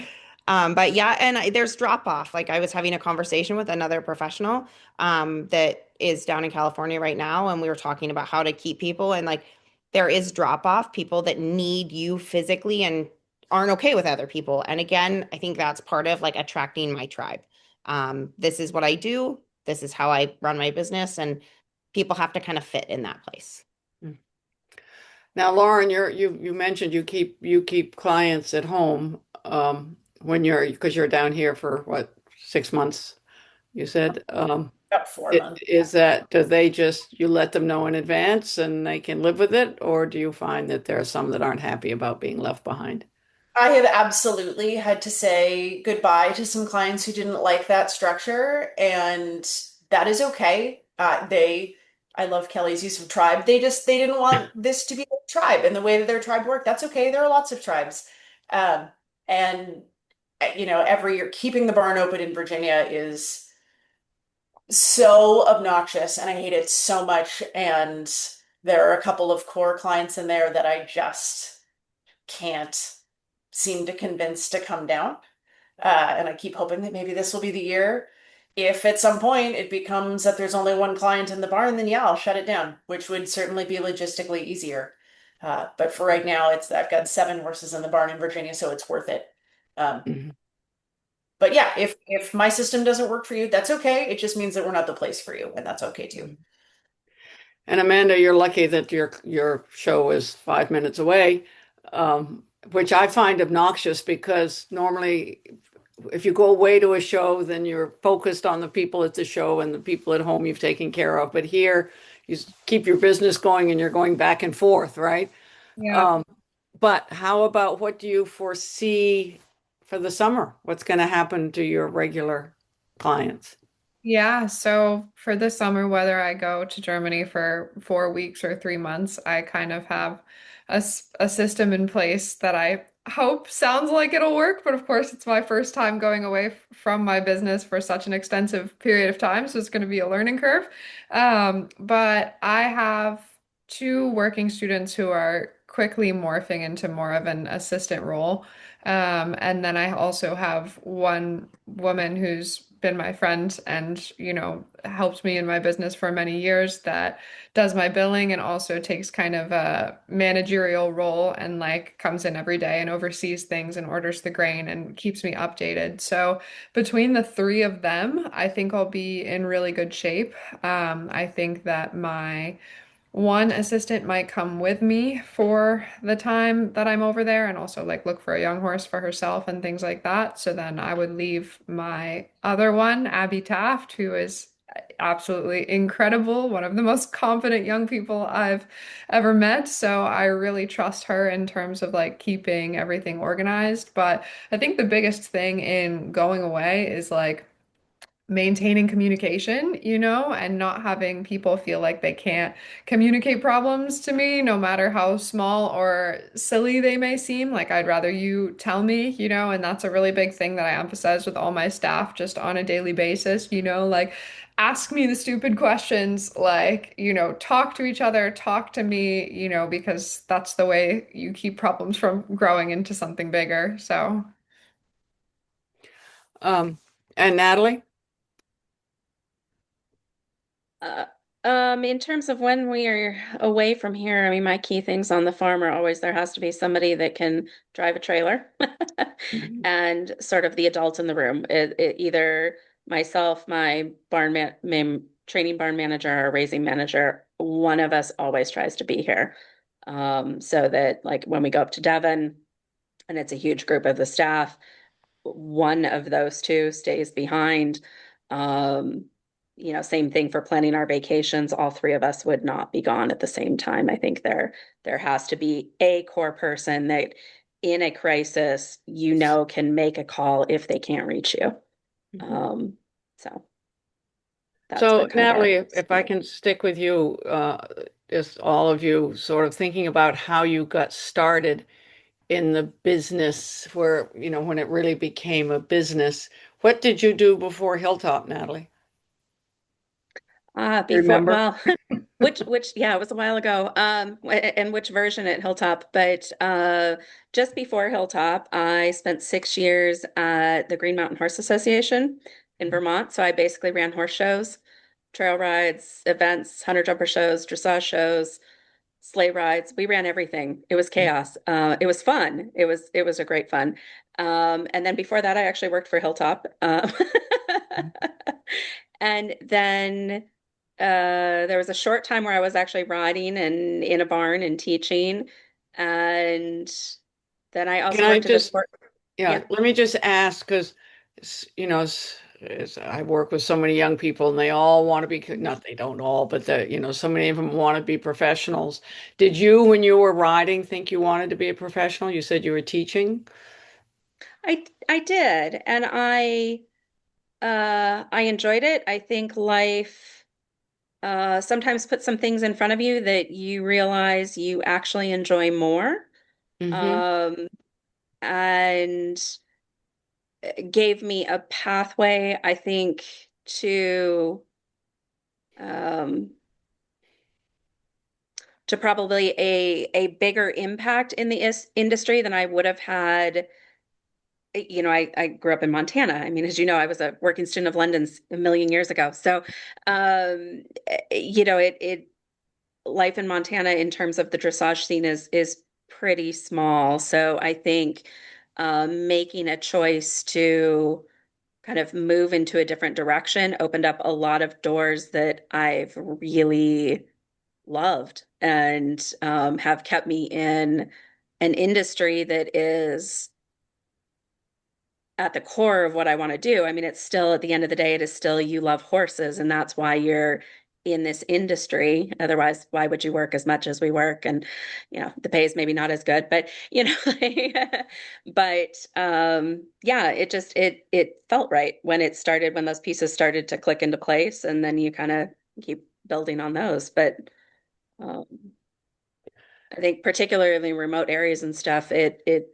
but yeah, and there's drop off. Like I was having a conversation with another professional that is down in California right now, and we were talking about how to keep people, and like there is drop off, people that need you physically and aren't okay with other people. And again, I think that's part of like attracting my tribe. This is what I do. This is how I run my business, and people have to kind of fit in that place. Now, Lauren, you mentioned you keep clients at home when because you're down here for what, 6 months, you said. About 4 months. Do they just you let them know in advance and they can live with it, or do you find that there are some that aren't happy about being left behind? I have absolutely had to say goodbye to some clients who didn't like that structure, and that is okay. I love Kelly's use of tribe. They didn't want this to be a tribe and the way that their tribe worked. That's okay. There are lots of tribes, um, and every year keeping the barn open in Virginia is so obnoxious, and I hate it so much. And there are a couple of core clients in there that I just can't seem to convince to come down. And I keep hoping that maybe this will be the year. If at some point it becomes that there's only one client in the barn, then yeah, I'll shut it down, which would certainly be logistically easier. But for right now, I've got 7 horses in the barn in Virginia, so it's worth it. Um, Mhm. but yeah, if my system doesn't work for you, that's okay. It just means that we're not the place for you, and that's okay too. And Amanda, you're lucky that your show is 5 minutes away, which I find obnoxious because normally, if you go away to a show, then you're focused on the people at the show and the people at home you've taken care of. But here, keep your business going and you're going back and forth, right? Yeah. Um, but how about what do you foresee for the summer? What's going to happen to your regular clients? Yeah, so for this summer, whether I go to Germany for 4 weeks or 3 months, I kind of have a system in place that I hope sounds like it'll work. But of course, it's my first time going away from my business for such an extensive period of time, so it's going to be a learning curve. But I have two working students who are quickly morphing into more of an assistant role. And then I also have one woman who's been my friend and, helped me in my business for many years that does my billing and also takes kind of a managerial role and like comes in every day and oversees things and orders the grain and keeps me updated. So between the three of them, I think I'll be in really good shape. I think that my one assistant might come with me for the time that I'm over there and also like look for a young horse for herself and things like that. So then I would leave my other one, Abby Taft, who is absolutely incredible, one of the most confident young people I've ever met. So I really trust her in terms of like keeping everything organized. But I think the biggest thing in going away is like maintaining communication, and not having people feel like they can't communicate problems to me, no matter how small or silly they may seem. Like, I'd rather you tell me, and that's a really big thing that I emphasize with all my staff just on a daily basis, like, ask me the stupid questions, like, talk to each other, talk to me, because that's the way you keep problems from growing into something bigger. So, Um, and Natalie? Uh, in terms of when we are away from here, I mean, my key things on the farm are always there has to be somebody that can drive a trailer Mhm. and sort of the adult in the room. Either myself, my training barn manager or raising manager, one of us always tries to be here. So that like when we go up to Devon and it's a huge group of the staff, one of those two stays behind. Um, same thing for planning our vacations. All three of us would not be gone at the same time. I think there has to be a core person that in a crisis, can make a call if they can't reach you. Mhm. Um, so that's So, been kind of Natalie, our if I can stick with you, just all of you sort of thinking about how you got started in the business where, when it really became a business. What did you do before Hilltop, Natalie? before, Remember? well, yeah, it was a while ago. And which version at Hilltop, but just before Hilltop, I spent 6 years at the Green Mountain Horse Association in Vermont. So I basically ran horse shows, trail rides, events, hunter jumper shows, dressage shows, sleigh rides. We ran everything. It was chaos. It was fun. It was a great fun. And then before that, I actually worked for Hilltop. And then There was a short time where I was actually riding and in a barn and teaching, and then I Can also I worked at a just, sport. yeah, Yeah. let me just ask because, I work with so many young people and they all want to be, not they don't all, but so many of them want to be professionals. Did you, when you were riding, think you wanted to be a professional? You said you were teaching. I did, and I enjoyed it. I think life sometimes puts some things in front of you that you realize you actually enjoy more. Mm-hmm. Um, and gave me a pathway, I think, to um, to probably a bigger impact in the industry than I would have had. I grew up in Montana. I mean, as you know, I was a working student of London's a million years ago. So, it life in Montana in terms of the dressage scene is pretty small. So I think making a choice to kind of move into a different direction opened up a lot of doors that I've really loved and have kept me in an industry that is at the core of what I want to do. I mean, it's still at the end of the day, it is still you love horses, and that's why you're in this industry. Otherwise, why would you work as much as we work? And the pay is maybe not as good, but yeah, it felt right when it started, when those pieces started to click into place, and then you kind of keep building on those. But um, I think particularly in remote areas and stuff, it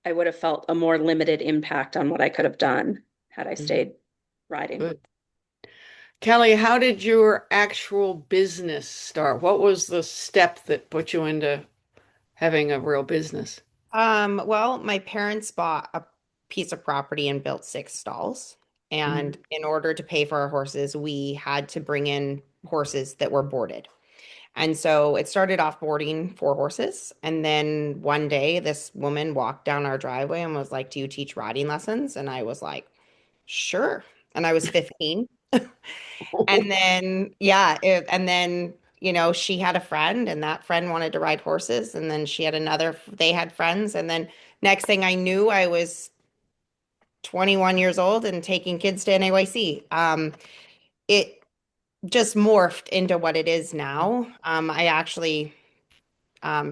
I would have felt a more limited impact on what I could have done had I Mm-hmm. stayed riding. Good. Kelly, how did your actual business start? What was the step that put you into having a real business? Well, my parents bought a piece of property and built 6 stalls. And Mhm. in order to pay for our horses, we had to bring in horses that were boarded. And so it started off boarding 4 horses. And then one day, this woman walked down our driveway and was like, "Do you teach riding lessons?" And I was like, "Sure." And I was 15. And then, yeah, and then, she had a friend, and that friend wanted to ride horses. And then she had they had friends. And then next thing I knew, I was 21 years old and taking kids to NAYC. It just morphed into what it is now. I actually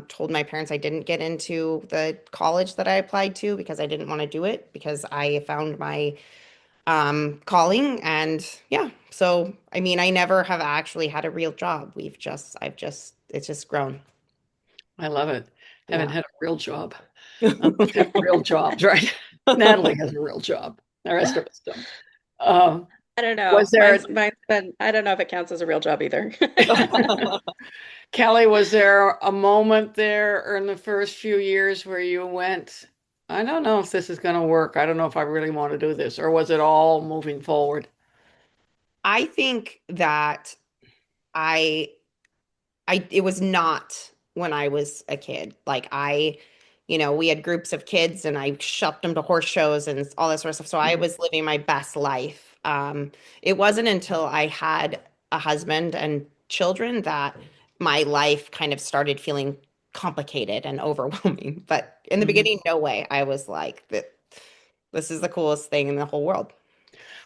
told my parents I didn't get into the college that I applied to because I didn't want to do it because I found my calling. And yeah, so I mean, I never have actually had a real job. It's just grown. I love it. Haven't Yeah. had a real job. Have real jobs, right? Natalie has a real job. The rest of us don't. Um, I don't was know. there, Mine's been, I don't know if it counts as a real job either. Kelly, was there a moment there or in the first few years where you went, I don't know if this is going to work. I don't know if I really want to do this, or was it all moving forward? I think that I it was not when I was a kid. Like we had groups of kids and I shoved them to horse shows and all that sort of stuff. So I Mhm. was living my best life. It wasn't until I had a husband and children that my life kind of started feeling complicated and overwhelming. But in the Mhm. beginning, no way. I was like, this is the coolest thing in the whole world.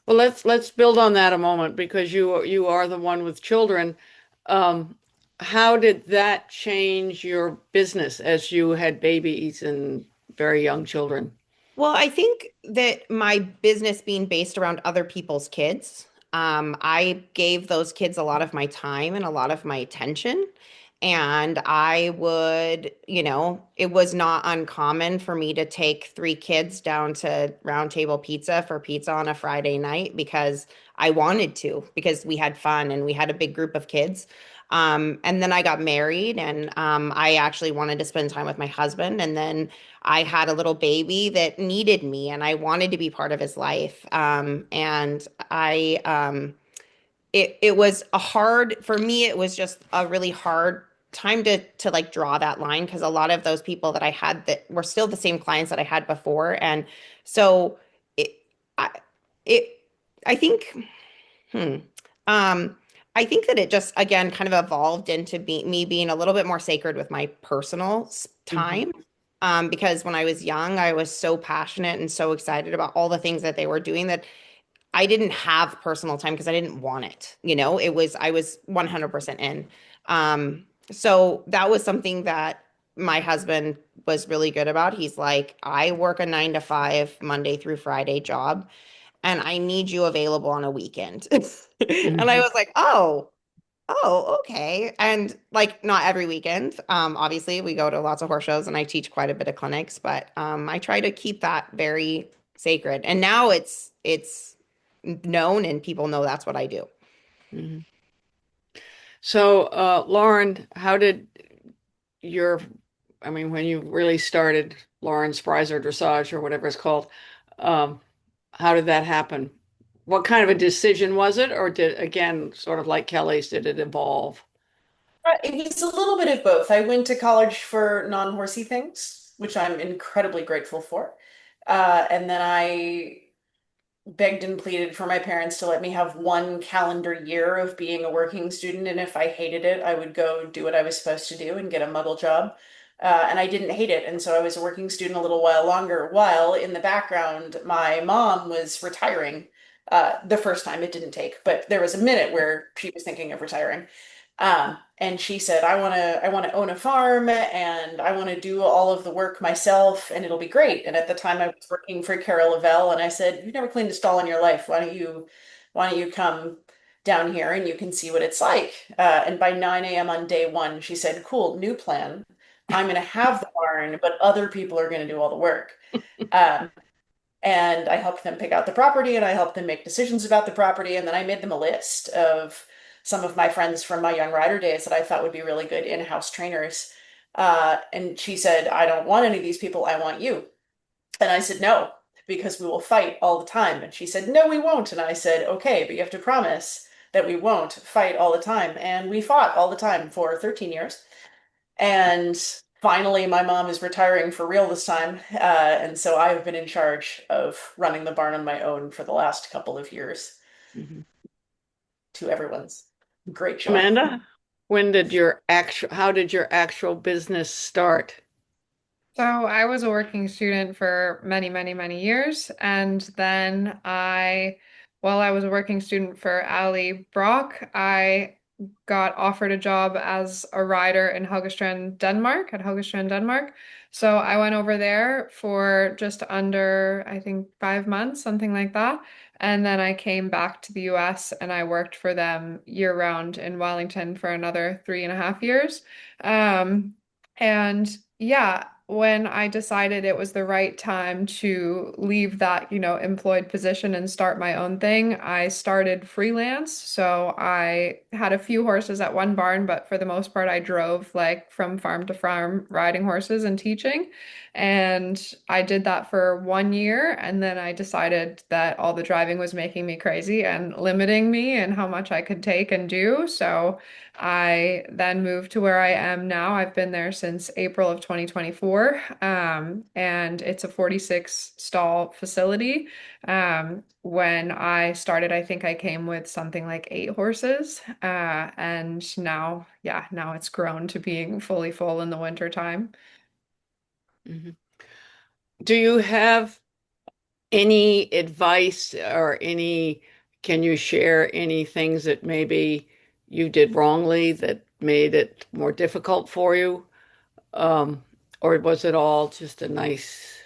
Well, let's build on that a moment because you are the one with children. Um, how did that change your business as you had babies and very young children? Well, I think that my business being based around other people's kids, I gave those kids a lot of my time and a lot of my attention. And I would, it was not uncommon for me to take 3 kids down to Round Table Pizza for pizza on a Friday night because I wanted to, because we had fun and we had a big group of kids. And then I got married and I actually wanted to spend time with my husband. And then I had a little baby that needed me and I wanted to be part of his life. And it was for me, it was just a really hard time to like draw that line because a lot of those people that I had that were still the same clients that I had before. And so it, I, it, I think, hmm, um, I think that it just again kind of evolved into me being a little bit more sacred with my personal Hmm. time. Because when I was young, I was so passionate and so excited about all the things that they were doing that I didn't have personal time because I didn't want it. I was 100% in. So that was something that my husband was really good about. He's like, I work a 9 to 5 Monday through Friday job, and I need you available on a weekend. And I Hmm. was like, okay. And like not every weekend. Obviously we go to lots of horse shows and I teach quite a bit of clinics, but I try to keep that very sacred. And now it's known and people know that's what I do. Hmm. So, Lauren, how did your, I mean, when you really started Lauren Sprieser dressage or whatever it's called, um, how did that happen? What kind of a decision was it, or did, again, sort of like Kelly's, did it evolve? It's a little bit of both. I went to college for non-horsey things, which I'm incredibly grateful for. And then I begged and pleaded for my parents to let me have 1 calendar year of being a working student. And if I hated it, I would go do what I was supposed to do and get a muggle job. And I didn't hate it. And so I was a working student a little while longer, while in the background, my mom was retiring. The first time it didn't take, but there was a minute where she was thinking of retiring. And she said, I want to own a farm and I want to do all of the work myself and it'll be great. And at the time I was working for Cara Lavelle and I said, you've never cleaned a stall in your life. Why don't you come down here and you can see what it's like? And by 9 a.m. on day one, she said, cool, new plan. I'm going to have the barn, but other people are going to do all the work. Um, and I helped them pick out the property and I helped them make decisions about the property. And then I made them a list of some of my friends from my young rider days that I thought would be really good in-house trainers. And she said, I don't want any of these people. I want you. And I said, no, because we will fight all the time. And she said, no, we won't. And I said, okay, but you have to promise that we won't fight all the time. And we fought all the time for 13 years. And finally, my mom is retiring for real this time. And so I've been in charge of running the barn on my own for the last couple of years, Mhm. to everyone's great joy. Amanda, how did your actual business start? So I was a working student for many, many, many years. And then while I was a working student for Ali Brock, I got offered a job as a rider in Haugestrand, Denmark, at Haugestrand, Denmark. So I went over there for just under, I think, 5 months, something like that. And then I came back to the US and I worked for them year round in Wellington for another 3.5 years. Um, and yeah, when I decided it was the right time to leave that, employed position and start my own thing, I started freelance. So I had a few horses at one barn, but for the most part, I drove like from farm to farm riding horses and teaching. And I did that for 1 year. And then I decided that all the driving was making me crazy and limiting me and how much I could take and do. So I then moved to where I am now. I've been there since April of 2024, and it's a 46 stall facility. When I started, I think I came with something like 8 horses, and now, yeah, now it's grown to being fully full in the winter time. Mhm. Do you have any advice or can you share any things that maybe you did wrongly that made it more difficult for you? Um, or was it all just a nice,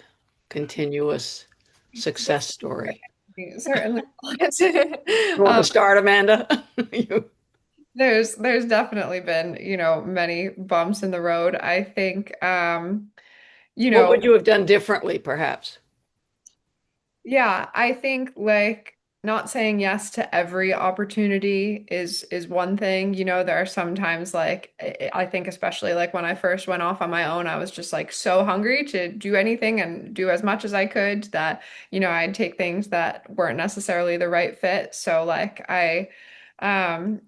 continuous success story? Certainly. You want to Um, start, Amanda? You- there's definitely been, many bumps in the road. I think, you what know, would you have done differently, perhaps? yeah, I think like not saying yes to every opportunity is one thing. There are sometimes like I think especially like when I first went off on my own, I was just like so hungry to do anything and do as much as I could that, I'd take things that weren't necessarily the right fit. So like um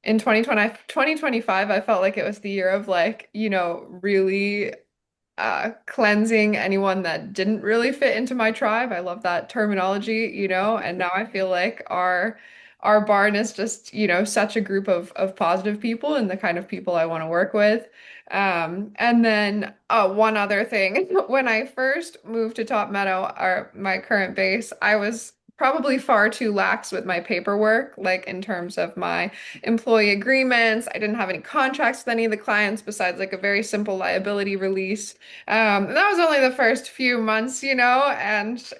in 2025, I felt like it was the year of like, really cleansing anyone that didn't really fit into my tribe. I love that terminology, and now I feel like our barn is just, such a group of positive people and the kind of people I want to work with. And then one other thing, when I first moved to Top Meadow, my current base, I was probably far too lax with my paperwork, like in terms of my employee agreements. I didn't have any contracts with any of the clients besides like a very simple liability release. And that was only the first few months, and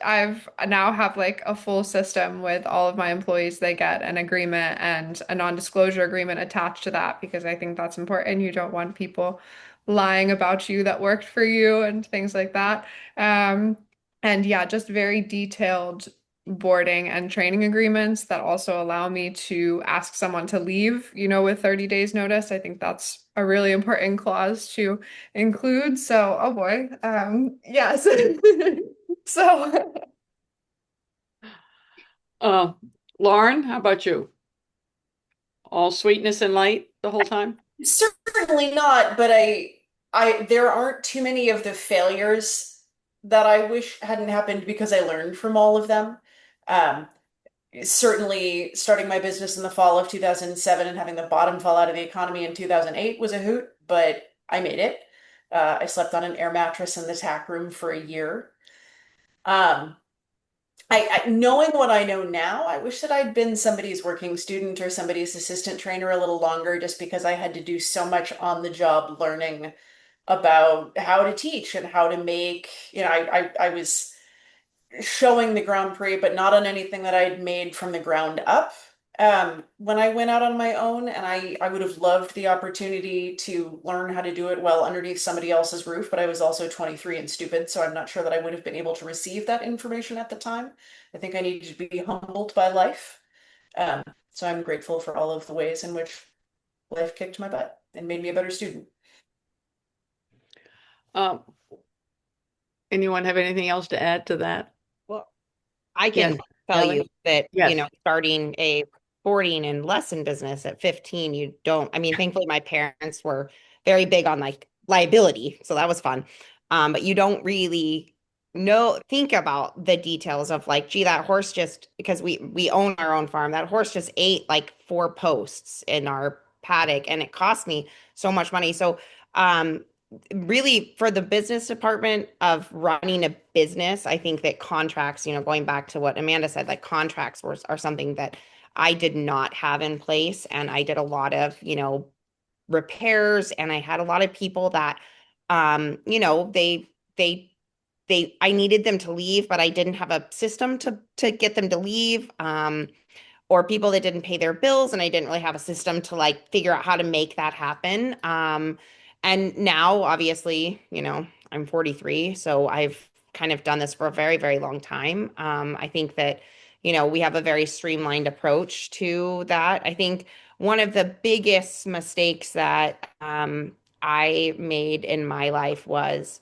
I've now have like a full system with all of my employees. They get an agreement and a non-disclosure agreement attached to that because I think that's important. You don't want people lying about you that worked for you and things like that. And yeah, just very detailed boarding and training agreements that also allow me to ask someone to leave, with 30 days notice. I think that's a really important clause to include. So, oh boy. Yes. So, Uh, Lauren, how about you? All sweetness and light the whole time? Certainly not, but there aren't too many of the failures that I wish hadn't happened because I learned from all of them. Um, Certainly starting my business in the fall of 2007 and having the bottom fall out of the economy in 2008 was a hoot, but I made it. I slept on an air mattress in the tack room for a year. Um, Knowing what I know now, I wish that I'd been somebody's working student or somebody's assistant trainer a little longer just because I had to do so much on the job learning about how to teach and how to make, I was showing the Grand Prix, but not on anything that I'd made from the ground up. When I went out on my own, and I would have loved the opportunity to learn how to do it well underneath somebody else's roof, but I was also 23 and stupid, so I'm not sure that I would have been able to receive that information at the time. I think I needed to be humbled by life. Um, so I'm grateful for all of the ways in which life kicked my butt and made me a better student. Um, Anyone have anything else to add to that? Well, I Yes, can tell you Kelly? that, Yes. starting a boarding and lesson business at 15, you don't, I mean, thankfully my parents were very big on like liability, so that was fun. But you don't really think about the details of like, gee, that horse just, because we own our own farm, that horse just ate like 4 posts in our paddock and it cost me so much money. So, really for the business department of running a business, I think that contracts, going back to what Amanda said, like contracts are something that I did not have in place. And I did a lot of, repairs and I had a lot of people that, I needed them to leave, but I didn't have a system to get them to leave. Or people that didn't pay their bills and I didn't really have a system to like figure out how to make that happen. And now obviously, I'm 43, so I've kind of done this for a very, very long time. I think that, we have a very streamlined approach to that. I think one of the biggest mistakes that I made in my life was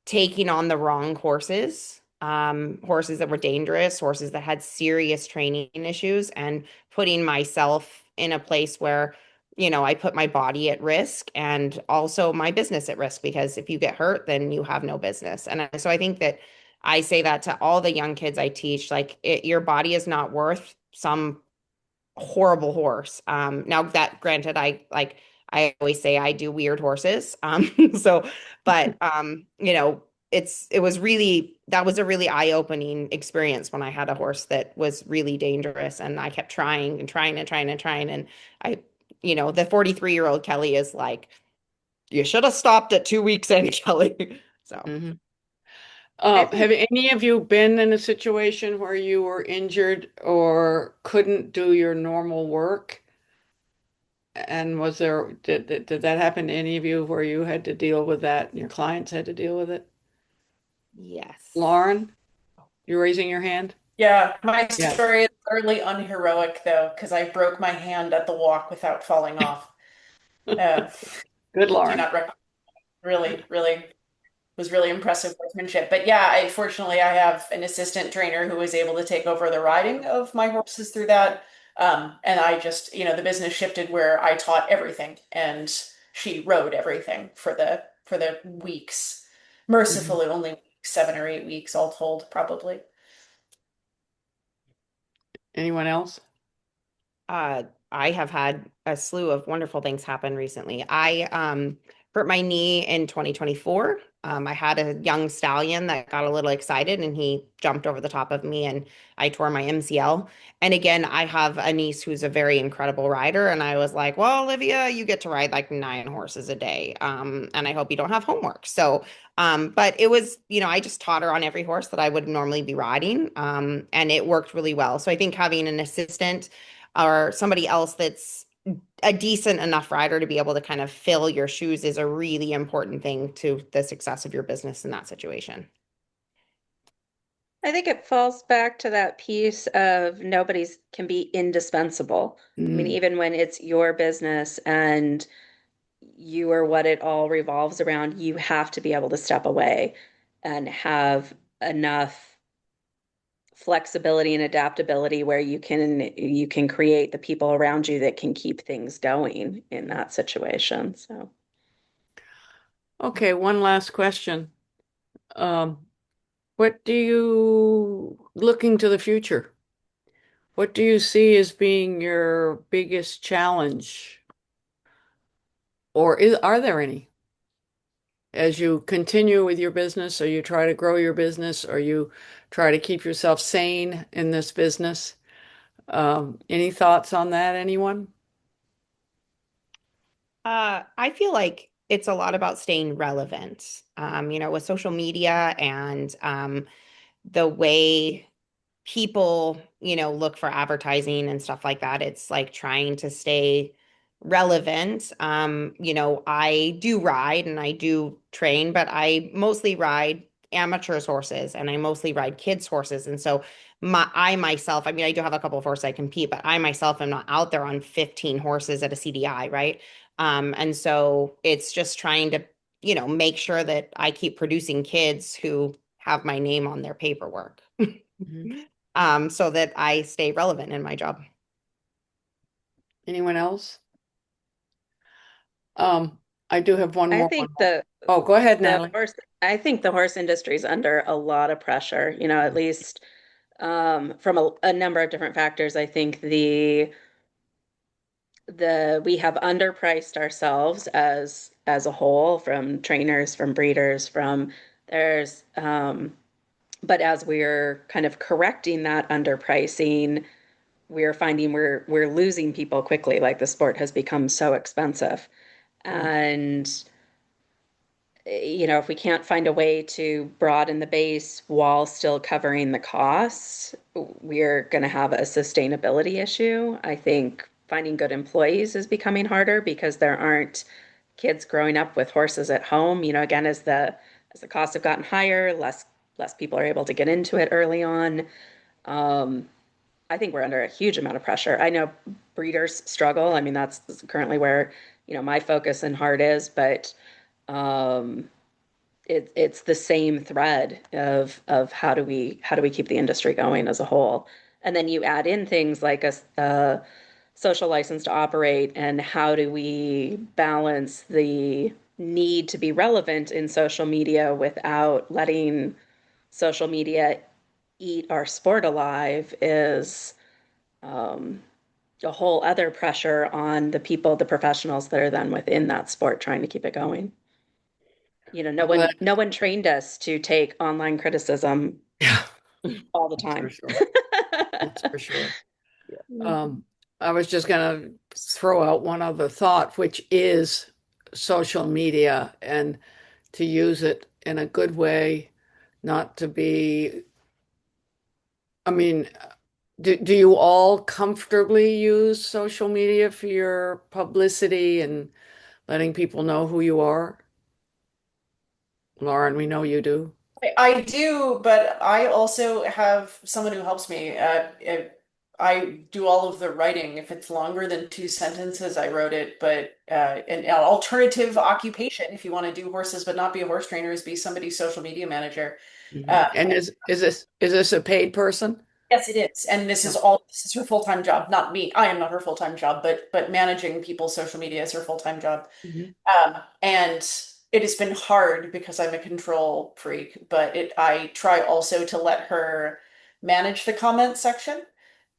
taking on the wrong horses, horses that were dangerous, horses that had serious training issues, and putting myself in a place where, I put my body at risk and also my business at risk because if you get hurt, then you have no business. And so I think that I say that to all the young kids I teach, like your body is not worth some horrible horse. Now that granted, I always say I do weird horses. So, but it was really that was a really eye-opening experience when I had a horse that was really dangerous, and I kept trying and trying and trying and trying, and I, the 43-year-old Kelly is like, you should have stopped at 2 weeks in, Kelly. So. Mhm. I think Have any of you been in a situation where you were injured or couldn't do your normal work? And did that happen to any of you where you had to deal with that and your clients had to deal with it? Yes. Lauren, you're raising your hand? Yeah, my Yes. story is utterly unheroic though, because I broke my hand at the walk without falling off. Uh, Good, do Lauren. not recommend. Really, really was really impressive horsemanship. But yeah, fortunately I have an assistant trainer who was able to take over the riding of my horses through that. And I just, the business shifted where I taught everything and she rode everything for the weeks. Mhm. Mercifully, only 7 or 8 weeks all told, probably. Anyone else? Uh, I have had a slew of wonderful things happen recently. I hurt my knee in 2024. I had a young stallion that got a little excited and he jumped over the top of me and I tore my MCL. And again, I have a niece who's a very incredible rider. And I was like, well, Olivia, you get to ride like 9 horses a day. And I hope you don't have homework. So, but it was, I just taught her on every horse that I would normally be riding. And it worked really well. So I think having an assistant or somebody else that's a decent enough rider to be able to kind of fill your shoes is a really important thing to the success of your business in that situation. I think it falls back to that piece of nobody's can be indispensable. I mean, Mm. even when it's your business and you are what it all revolves around, you have to be able to step away and have enough flexibility and adaptability where you can create the people around you that can keep things going in that situation. So Okay, one last question. Um, what do you, looking to the future, what do you see as being your biggest challenge? Or are there any? As you continue with your business, or you try to grow your business, or you try to keep yourself sane in this business? Any thoughts on that, anyone? I feel like it's a lot about staying relevant, with social media and the way people, look for advertising and stuff like that. It's like trying to stay relevant. I do ride and I do train, but I mostly ride amateurs horses and I mostly ride kids horses. And so I myself, I mean, I do have a couple of horses I compete, but I myself am not out there on 15 horses at a CDI, right? And so it's just trying to, make sure that I keep producing kids who have my name on their paperwork. Mhm. So that I stay relevant in my job. Anyone else? Um, I do have one I more. think the Oh, go ahead, the Natalie. horse I think the horse industry is under a lot of pressure, at least from a number of different factors. I think the we have underpriced ourselves as a whole, from trainers, from breeders, from there's but as we're kind of correcting that underpricing, we're finding we're losing people quickly. Like, the sport has become so expensive. Mm. And if we can't find a way to broaden the base while still covering the costs, we're going to have a sustainability issue. I think finding good employees is becoming harder because there aren't kids growing up with horses at home. Again, as the costs have gotten higher, less people are able to get into it early on. I think we're under a huge amount of pressure. I know breeders struggle. I mean, that's currently where, my focus and heart is, but um, it's the same thread of how do we keep the industry going as a whole. And then you add in things like a social license to operate, and how do we balance the need to be relevant in social media without letting social media eat our sport alive, is um, a whole other pressure on the people, the professionals that are then within that sport trying to keep it going. No I'm glad. one no one trained us to take online criticism Yeah, all the that's for time. sure. That's for sure. Yeah. Um, I was just gonna throw out one other thought, which is social media and to use it in a good way, not to be, I mean, do you all comfortably use social media for your publicity and letting people know who you are? Lauren, we know you do. I do, but I also have someone who helps me. I do all of the writing. If it's longer than 2 sentences, I wrote it. But an alternative occupation, if you want to do horses but not be a horse trainer, is be somebody's social media manager. Mhm. And is this a paid person? Yes, it is. And Yeah. this is her full-time job, not me. I am not her full-time job, but managing people's social media is her full-time job. Mhm. And it has been hard because I'm a control freak, but I try also to let her manage the comment section.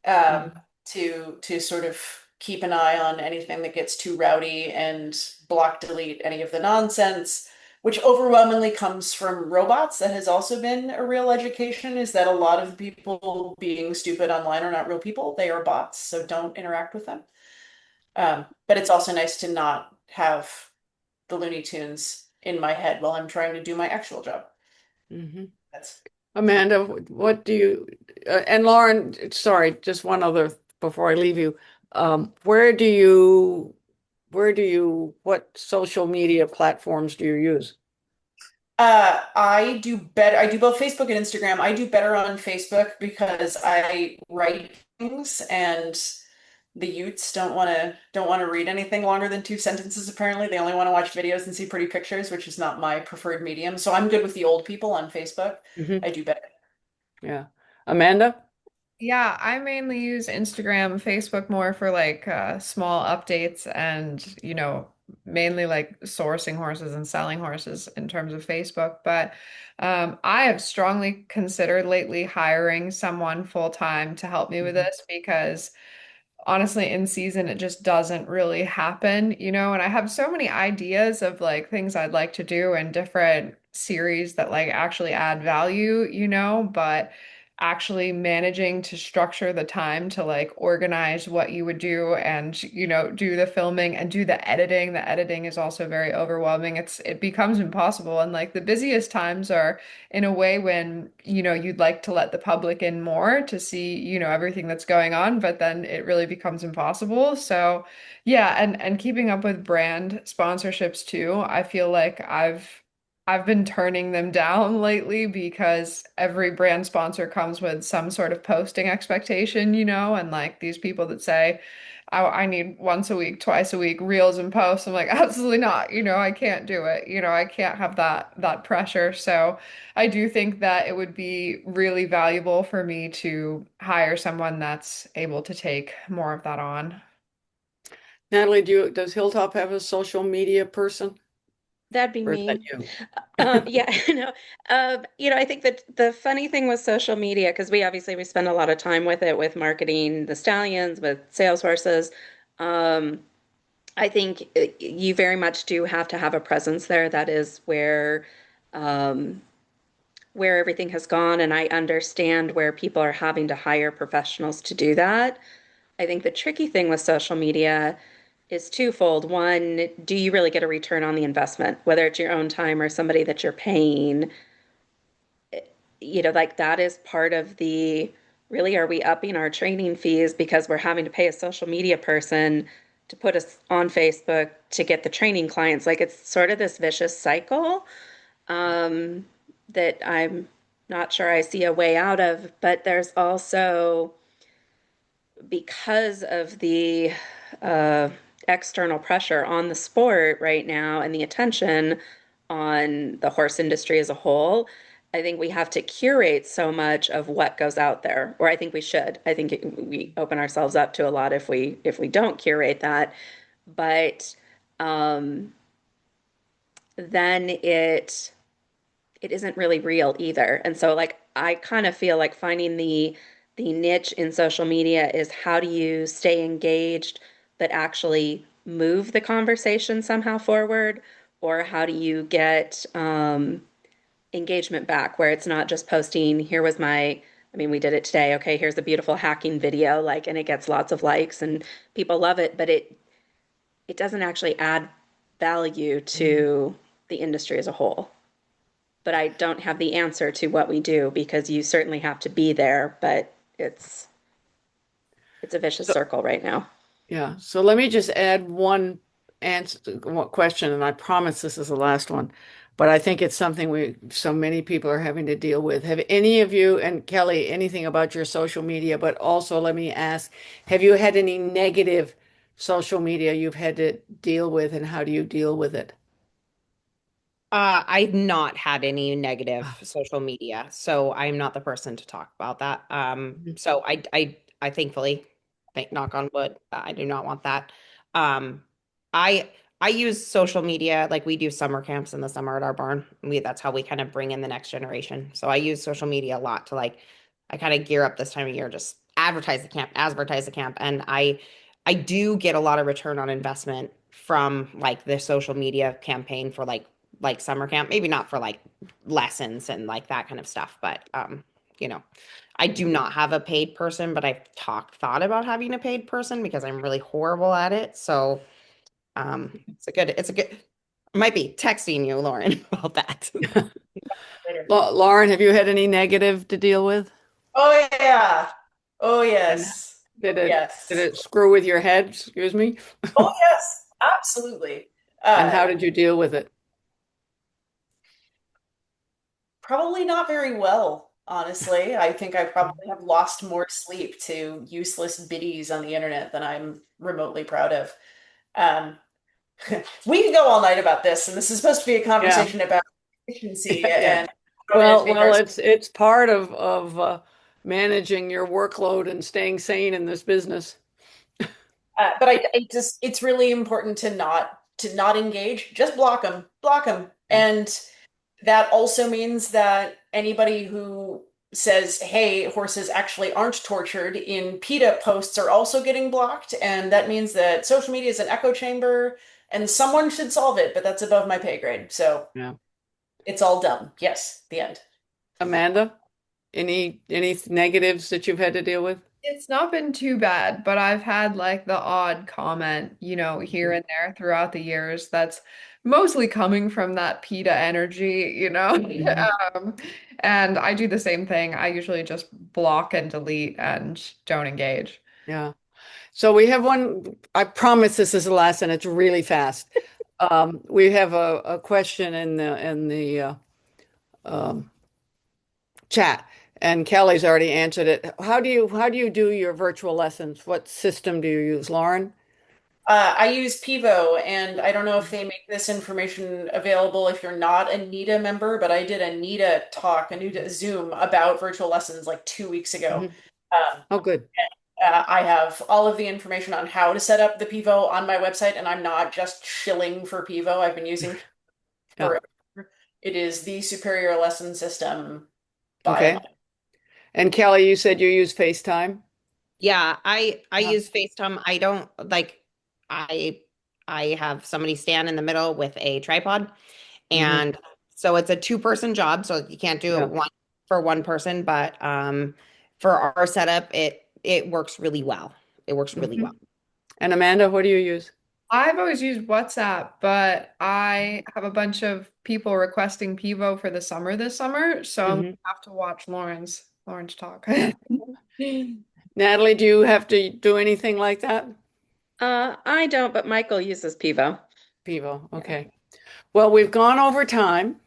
Um, Mhm. to sort of keep an eye on anything that gets too rowdy and block delete any of the nonsense, which overwhelmingly comes from robots. That has also been a real education, is that a lot of people being stupid online are not real people. They are bots, so don't interact with them. But it's also nice to not have the Looney Tunes in my head while I'm trying to do my actual job. Hmm. That's Amanda, what do you, and Lauren, sorry, just one other before I leave you. Where do you, what social media platforms do you use? I do better. I do both Facebook and Instagram. I do better on Facebook because I write things and the youths don't want to read anything longer than 2 sentences, apparently. They only want to watch videos and see pretty pictures, which is not my preferred medium. So I'm good with the old people on Facebook. Hmm. I do better. Yeah. Amanda? Yeah, I mainly use Instagram, Facebook more for like small updates and, mainly like sourcing horses and selling horses in terms of Facebook. But I have strongly considered lately hiring someone full time to help me with Mhm. this because honestly, in season, it just doesn't really happen, and I have so many ideas of like things I'd like to do and different series that like actually add value, but actually managing to structure the time to like organize what you would do and, do the filming and do the editing. The editing is also very overwhelming. It becomes impossible. And like the busiest times are in a way when, you'd like to let the public in more to see, everything that's going on, but then it really becomes impossible. So, yeah, and keeping up with brand sponsorships too. I feel like I've been turning them down lately because every brand sponsor comes with some sort of posting expectation, and like these people that say, I need once a week, twice a week, reels and posts. I'm like, absolutely not. I can't do it. I can't have that pressure. So I do think that it would be really valuable for me to hire someone that's able to take more of that on. Natalie, does Hilltop have a social media person? That'd be Or is that me. you? Yeah, no. I think that the funny thing with social media, because we spend a lot of time with it, with marketing the stallions, with sales horses. Um, I think you very much do have to have a presence there. That is um, where everything has gone, and I understand where people are having to hire professionals to do that. I think the tricky thing with social media is twofold. One, do you really get a return on the investment, whether it's your own time or somebody that you're paying? Like that is part of the really, are we upping our training fees because we're having to pay a social media person to put us on Facebook to get the training clients? Like it's sort of this vicious cycle um, that I'm not sure I see a way out of. But there's also, because of the uh, external pressure on the sport right now and the attention on the horse industry as a whole, I think we have to curate so much of what goes out there, or I think we should. I think we open ourselves up to a lot if we don't curate that. But um, then it isn't really real either. And so like I kind of feel like finding the niche in social media is how do you stay engaged but actually move the conversation somehow forward, or how do you get engagement back where it's not just posting, here was my, I mean, we did it today. Okay, here's a beautiful hacking video, like, and it gets lots of likes and people love it, but it doesn't actually add value to the industry as a whole. But I don't have the answer to what we do because you certainly have to be there, but it's a vicious So, circle right now. yeah. So let me just add one answer, one question, and I promise this is the last one. But I think it's something so many people are having to deal with. Have any of you, and Kelly, anything about your social media? But also, let me ask, have you had any negative social media you've had to deal with, and how do you deal with it? I've not had any negative social media, so I'm not the person to talk about that. So I thankfully, thank knock on wood, I do not want that. Um, I I use social media like we do summer camps in the summer at our barn. That's how we kind of bring in the next generation. So I use social media a lot to like I kind of gear up this time of year, just advertise the camp, and I do get a lot of return on investment from like the social media campaign for like summer camp. Maybe not for like lessons and like that kind of stuff, but you know, I do not have a paid person, but I've thought about having a paid person because I'm really horrible at it. So it's a good I might be texting you, Lauren, about that. Later. Lauren, have you had any negative to deal with? Oh yeah. Oh And yes. did Oh it yes. screw with your head? Excuse me. Oh yes. Absolutely. And Uh, how did you deal with it? Probably not very well, honestly. I think I probably have lost more sleep to useless biddies on the internet than I'm remotely proud of. Um, we could go all night about this, and this is supposed to be a Yeah. conversation about efficiency Yeah. and how to make Well, our. it's part of managing your workload and staying sane in this business. But I just it's really important to not engage. Just block them, Yeah. and that also means that anybody who says, "Hey, horses actually aren't tortured," in PETA posts are also getting blocked, and that means that social media is an echo chamber, and someone should solve it. But that's above my pay grade, so Yeah. it's all dumb. Yes, the end. Amanda, any negatives that you've had to deal with? It's not been too bad, but I've had like the odd comment, here Mhm. and there throughout the years that's mostly coming from that PETA energy. Mhm. Um, and I do the same thing. I usually just block and delete and don't engage. Yeah. So we have one, I promise this is the last and it's really fast. We have a question in the um, chat, and Kelly's already answered it. How do you do your virtual lessons? What system do you use, Lauren? I use Pivo, and I don't know if they make this information available if you're not a NITA member, but I did a NITA talk, a NITA Zoom about virtual lessons like 2 weeks ago. Mhm. Um, Oh, good. I have all of the information on how to set up the Pivo on my website, and I'm not just shilling for Pivo. I've been using Pivo Yeah. forever. It is the superior lesson system by a Okay. mile. And Kelly, you said you use FaceTime? Yeah, I Yeah. use FaceTime. I don't like I I have somebody stand in the middle with a tripod, Hmm. and so it's a two-person job, so you can't do it Yeah. one for one person, but for our setup it works really well. It works really well. Hmm. And Amanda, what do you use? I've always used WhatsApp, but I have a bunch of people requesting Pivo for the summer this summer, so I'm gonna Hmm. have to watch Lauren's talk. Yeah. Natalie, do you have to do anything like that? I don't, but Michael uses Pivo. Pivo. Yeah. Okay. Well, we've gone over time.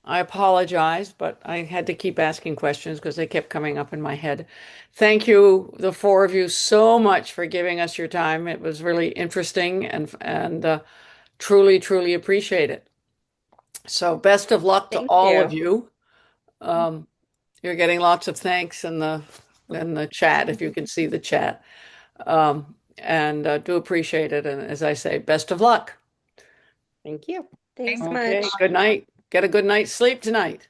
I apologize, but I had to keep asking questions because they kept coming up in my head. Thank you, the four of you, so much for giving us your time. It was really interesting and truly, truly appreciate it. So, best of luck to Thank all of you. you. Um, you're getting lots of thanks in the chat if you can see the chat, and do appreciate it. And as I say, best of luck. Thank you. Thanks Thanks. Okay. much. Good night. Get a good night's sleep tonight.